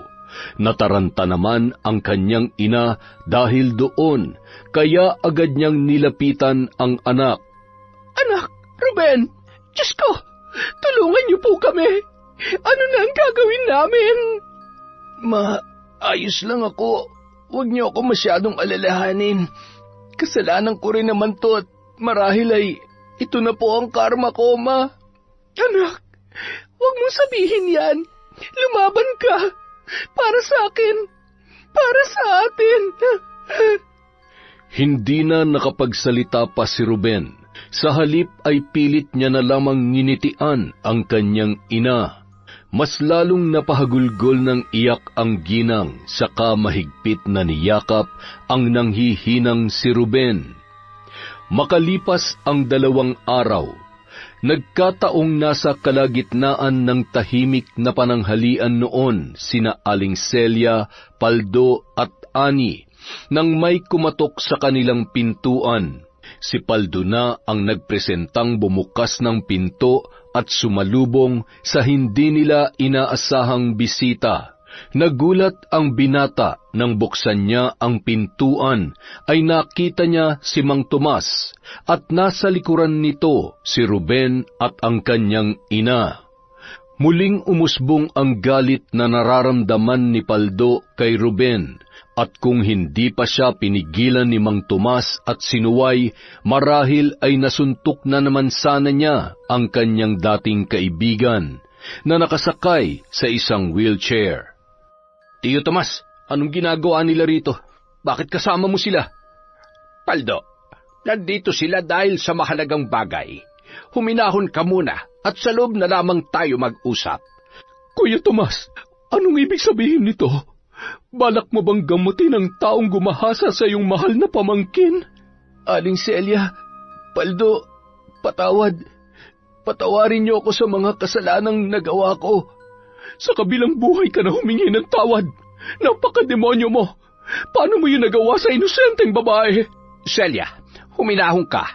Nataranta naman ang kanyang ina dahil doon, kaya agad niyang nilapitan ang anak. Anak, Ruben, Diyos ko, tulungan niyo po kami. Ano na ang gagawin namin? Ayos lang ako. Huwag niyo ako masyadong alalahanin. Kasalanan ko rin naman to at marahil ay ito na po ang karma ko, Ma. Anak, huwag mong sabihin yan. Lumaban ka. Para sa akin. Para sa atin. Hindi na nakapagsalita pa si Ruben. Sa halip ay pilit niya na lamang nginitian ang kanyang ina. Mas lalong napahagulgol ng iyak ang ginang, saka mahigpit na niyakap ang nanghihinang si Ruben. Makalipas ang 2 araw, nagkataong nasa kalagitnaan ng tahimik na pananghalian noon sina Aling Celia, Paldo at Ani Nang may kumatok sa kanilang pintuan, si Paldo na ang nagpresentang bumukas ng pinto at sumalubong sa hindi nila inaasahang bisita. Nagulat ang binata nang buksan niya ang pintuan ay nakita niya si Mang Tomas at nasa likuran nito si Ruben at ang kanyang ina. Muling umusbong ang galit na nararamdaman ni Paldo kay Ruben at kung hindi pa siya pinigilan ni Mang Tomas at sinuway, marahil ay nasuntok na naman sana niya ang kanyang dating kaibigan na nakasakay sa isang wheelchair. Tiyo Tomas, anong ginagawa nila rito? Bakit kasama mo sila? Paldo, nandito sila dahil sa mahalagang bagay. Huminahon ka muna at sa loob na lamang tayo mag-usap. Kuya Tomas, anong ibig sabihin nito? Balak mo bang gamutin ang taong gumahasa sa iyong mahal na pamangkin? Aling Celia, Paldo, patawarin niyo ako sa mga kasalanang nagawa ko. Sa kabilang buhay ka na humingi ng tawad. Napakademonyo mo. Paano mo yun nagawa sa inosenteng babae? Celia, huminahon ka.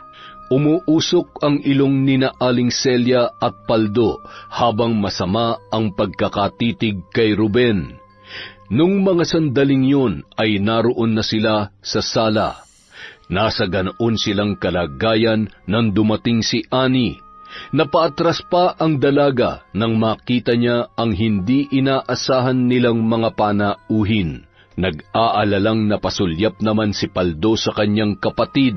Umuusok ang ilong ni na Aling Celia at Paldo habang masama ang pagkakatitig kay Ruben. Nung mga sandaling yun ay naroon na sila sa sala. Nasa ganoon silang kalagayan nang dumating si Annie. Napaatras pa ang dalaga nang makita niya ang hindi inaasahan nilang mga panauhin. Nag-aalalang napasulyap naman si Paldo sa kanyang kapatid.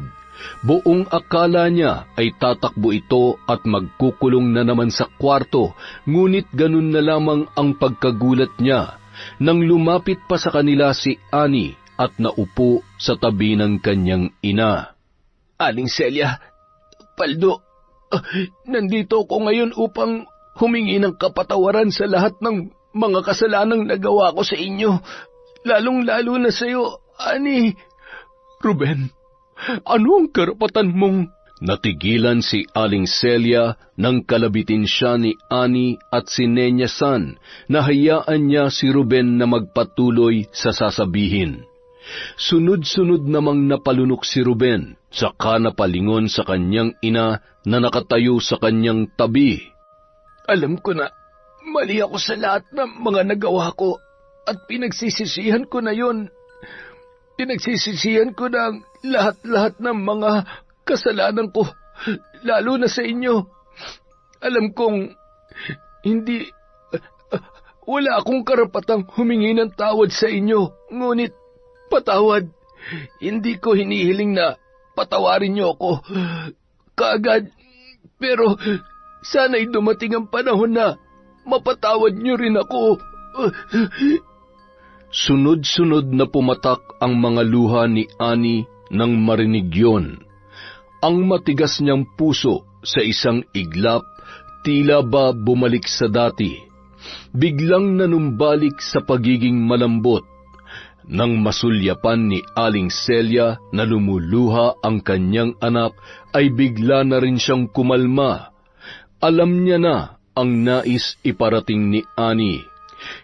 Buong akala niya ay tatakbo ito at magkukulong na naman sa kwarto, ngunit ganun na lamang ang pagkagulat niya nang lumapit pa sa kanila si Annie at naupo sa tabi ng kanyang ina. Aling Celia, Paldo, nandito ko ngayon upang humingi ng kapatawaran sa lahat ng mga kasalanang nagawa ko sa inyo, lalong-lalo na sa iyo, Annie. Ruben, ano ang karapatan mong... Natigilan si Aling Celia nang kalabitin siya ni Annie at si Nenya San na hayaan niya si Ruben na magpatuloy sa sasabihin. Sunod-sunod namang napalunok si Ruben, saka napalingon sa kanyang ina na nakatayo sa kanyang tabi. Alam ko na, mali ako sa lahat ng mga nagawa ko at pinagsisisihan ko na yon. Pinagsisisihan ko na ang lahat-lahat ng mga kasalanan ko, lalo na sa inyo. Alam kong wala akong karapatang humingi ng tawad sa inyo, ngunit patawad. Hindi ko hinihiling na patawarin niyo ako kaagad, pero sana'y dumating ang panahon na mapatawad niyo rin ako. Sunod-sunod na pumatak ang mga luha ni Annie nang marinig yon. Ang matigas niyang puso sa isang iglap tila ba bumalik sa dati. Biglang nanumbalik sa pagiging malambot. Nang masulyapan ni Aling Celia na lumuluha ang kanyang anak, ay bigla na rin siyang kumalma. Alam niya na ang nais iparating ni Annie.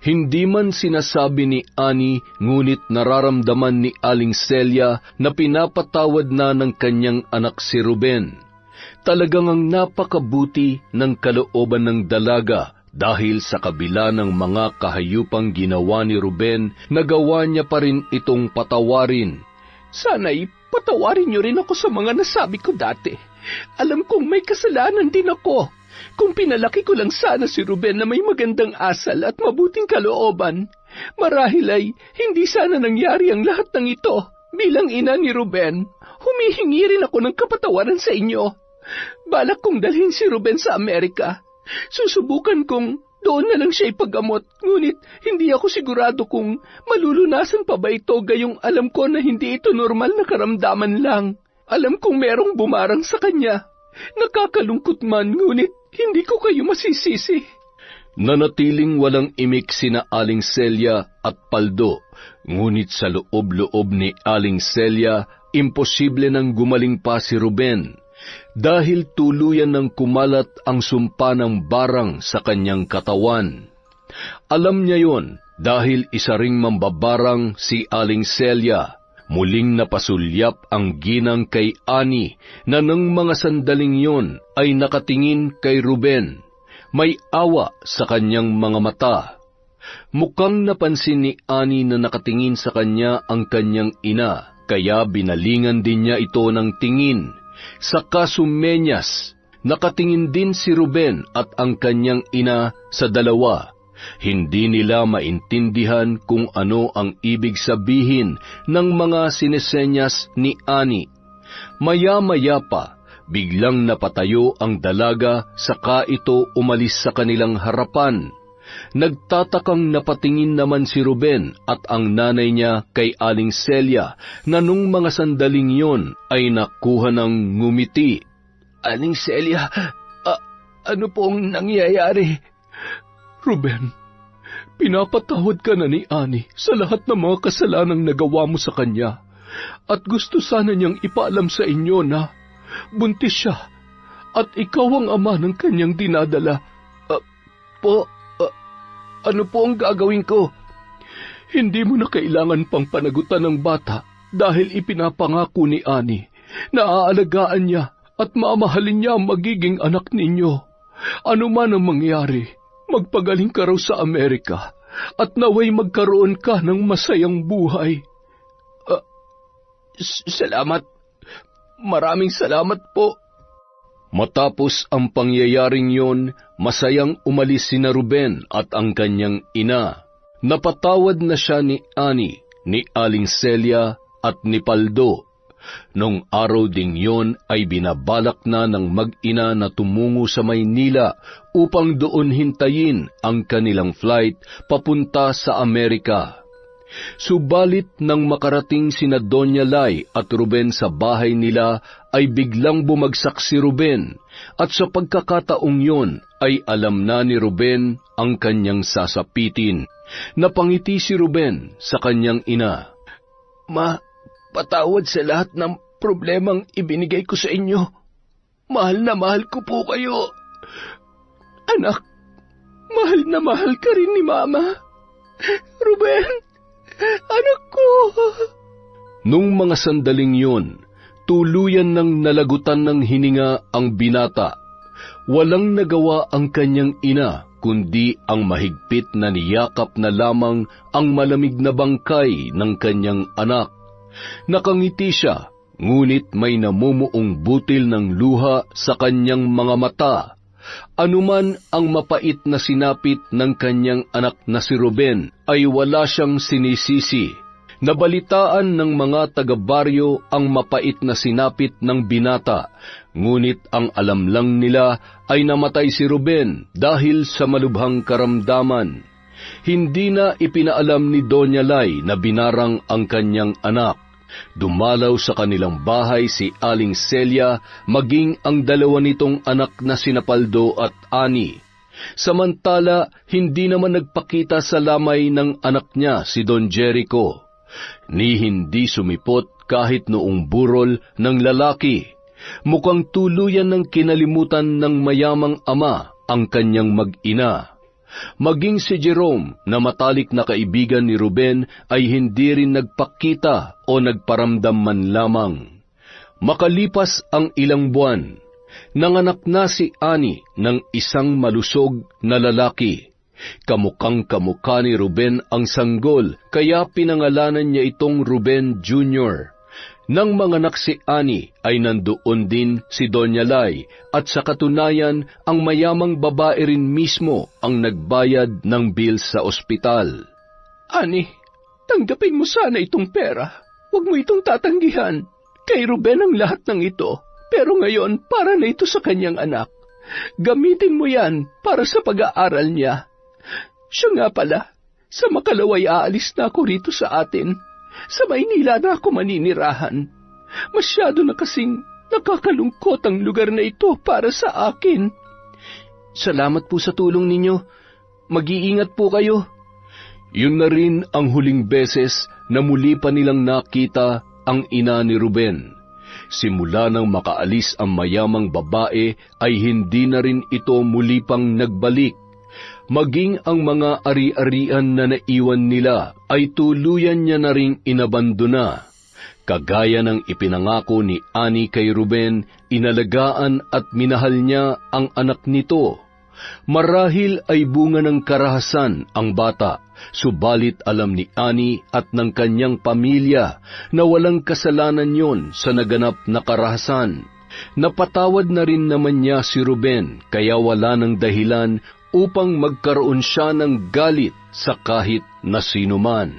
Hindi man sinasabi ni Annie, ngunit nararamdaman ni Aling Celia na pinapatawad na ng kanyang anak si Ruben. Talagang ang napakabuti ng kalooban ng dalaga. Dahil sa kabila ng mga kahayupang ginawa ni Ruben, nagawa niya pa rin itong patawarin. Sana'y patawarin niyo rin ako sa mga nasabi ko dati. Alam kong may kasalanan din ako. Kung pinalaki ko lang sana si Ruben na may magandang asal at mabuting kalooban, marahil ay hindi sana nangyari ang lahat ng ito. Bilang ina ni Ruben, humihingi rin ako ng kapatawaran sa inyo. Balak kong dalhin si Ruben sa Amerika. Susubukan kong doon na lang siya ipagamot, ngunit hindi ako sigurado kung malulunasan pa ba ito gayong alam ko na hindi ito normal na karamdaman lang. Alam kong merong bumarang sa kanya. Nakakalungkot man, ngunit hindi ko kayo masisisi. Nanatiling walang imik sina Aling Celia at Paldo, ngunit sa loob-loob ni Aling Celia, imposible nang gumaling pa si Ruben. Dahil tuluyan ng kumalat ang sumpa ng barang sa kanyang katawan. Alam niya yon dahil isa ring mambabarang si Aling Celia. Muling napasulyap ang ginang kay Ani na ng mga sandaling yon ay nakatingin kay Ruben. May awa sa kanyang mga mata. Mukhang napansin ni Ani na nakatingin sa kanya ang kanyang ina, kaya binalingan din niya ito ng tingin. Sa kasumenyas, nakatingin din si Ruben at ang kanyang ina sa dalawa. Hindi nila maintindihan kung ano ang ibig sabihin ng mga sinesenyas ni Ani. Maya-maya pa, biglang napatayo ang dalaga saka ito umalis sa kanilang harapan. Nagtatakang napatingin naman si Ruben at ang nanay niya kay Aling Celia na nung mga sandaling yon ay nakuha ng ngumiti. Aling Celia, ano pong nangyayari? Ruben, pinapatawad ka na ni Ani sa lahat ng mga kasalanang nagawa mo sa kanya. At gusto sana niyang ipaalam sa inyo na buntis siya at ikaw ang ama ng kanyang dinadala. Ano po ang gagawin ko? Hindi mo na kailangan pang panagutan ng bata dahil ipinapangako ni Ani na aalagaan niya at mamahalin niya ang magiging anak ninyo. Ano man ang mangyari, magpagaling ka raw sa Amerika at naway magkaroon ka ng masayang buhay. Salamat. Maraming salamat po. Matapos ang pangyayaring yon, masayang umalis sina Ruben at ang kanyang ina. Napatawad na siya ni Ani, ni Aling Celia at ni Paldo. Nung araw ding yon ay binabalak na ng mag-ina na tumungo sa Maynila upang doon hintayin ang kanilang flight papunta sa Amerika. Subalit nang makarating sina Doña Lai at Ruben sa bahay nila ay biglang bumagsak si Ruben at sa pagkakataong yon ay alam na ni Ruben ang kanyang sasapitin. Napangiti si Ruben sa kanyang ina. Ma, patawad sa lahat ng problemang ibinigay ko sa inyo. Mahal na mahal ko po kayo. Anak, mahal na mahal ka rin ni Mama. Ruben, anak ko. Nung mga sandaling yon, tuluyan ng nalagutan ng hininga ang binata. Walang nagawa ang kanyang ina, kundi ang mahigpit na niyakap na lamang ang malamig na bangkay ng kanyang anak. Nakangiti siya, ngunit may namumuong butil ng luha sa kanyang mga mata. Anuman ang mapait na sinapit ng kanyang anak na si Ruben ay wala siyang sinisisi. Nabalitaan ng mga taga-baryo ang mapait na sinapit ng binata, ngunit ang alam lang nila ay namatay si Ruben dahil sa malubhang karamdaman. Hindi na ipinaalam ni Doña Lai na binarang ang kanyang anak. Dumalaw sa kanilang bahay si Aling Celia, maging ang dalawa nitong anak na sina Paldo at Ani. Samantala, hindi naman nagpakita sa lamay ng anak niya si Don Jericho, ni hindi sumipot kahit noong burol ng lalaki. Mukhang tuluyan ng kinalimutan ng mayamang ama ang kanyang mag-ina. Maging si Jerome na matalik na kaibigan ni Ruben ay hindi rin nagpakita o nagparamdam man lamang. Makalipas ang ilang buwan, nanganak na si Ani ng isang malusog na lalaki. Kamukhang kamukha ni Ruben ang sanggol, kaya pinangalanan niya itong Ruben Jr. Nang manganak si Ani ay nandoon din si Doña Lai at sa katunayan ang mayamang babae rin mismo ang nagbayad ng bill sa ospital. Ani, tanggapin mo sana itong pera. Huwag mo itong tatanggihan. Kay Ruben ang lahat ng ito, pero ngayon para na ito sa kanyang anak. Gamitin mo yan para sa pag-aaral niya. Siya nga pala, sa makalaway aalis na ako rito sa atin. Sa Maynila na ako maninirahan. Masyado na kasing nakakalungkot ang lugar na ito para sa akin. Salamat po sa tulong ninyo. Mag-iingat po kayo. Yun na rin ang huling beses na muli pa nilang nakita ang ina ni Ruben. Simula nang makaalis ang mayamang babae ay hindi na rin ito muli pang nagbalik. Maging ang mga ari-arian na naiwan nila ay tuluyan niya na ring inabandona. Kagaya ng ipinangako ni Ani kay Ruben, inalagaan at minahal niya ang anak nito. Marahil ay bunga ng karahasan ang bata, subalit alam ni Ani at ng kanyang pamilya na walang kasalanan yon sa naganap na karahasan. Napatawad na rin naman niya si Ruben, kaya wala ng dahilan upang magkaroon siya ng galit sa kahit na sino man.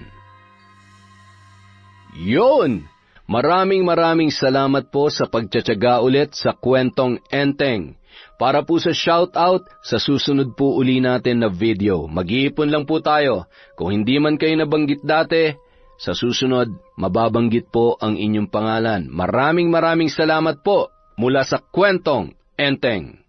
Yon! Maraming salamat po sa pagtsatsaga ulit sa Kwentong Enteng. Para po sa shoutout, sa susunod po uli natin na video. Mag-iipon lang po tayo. Kung hindi man kayo nabanggit dati, sa susunod, mababanggit po ang inyong pangalan. Maraming salamat po mula sa Kwentong Enteng.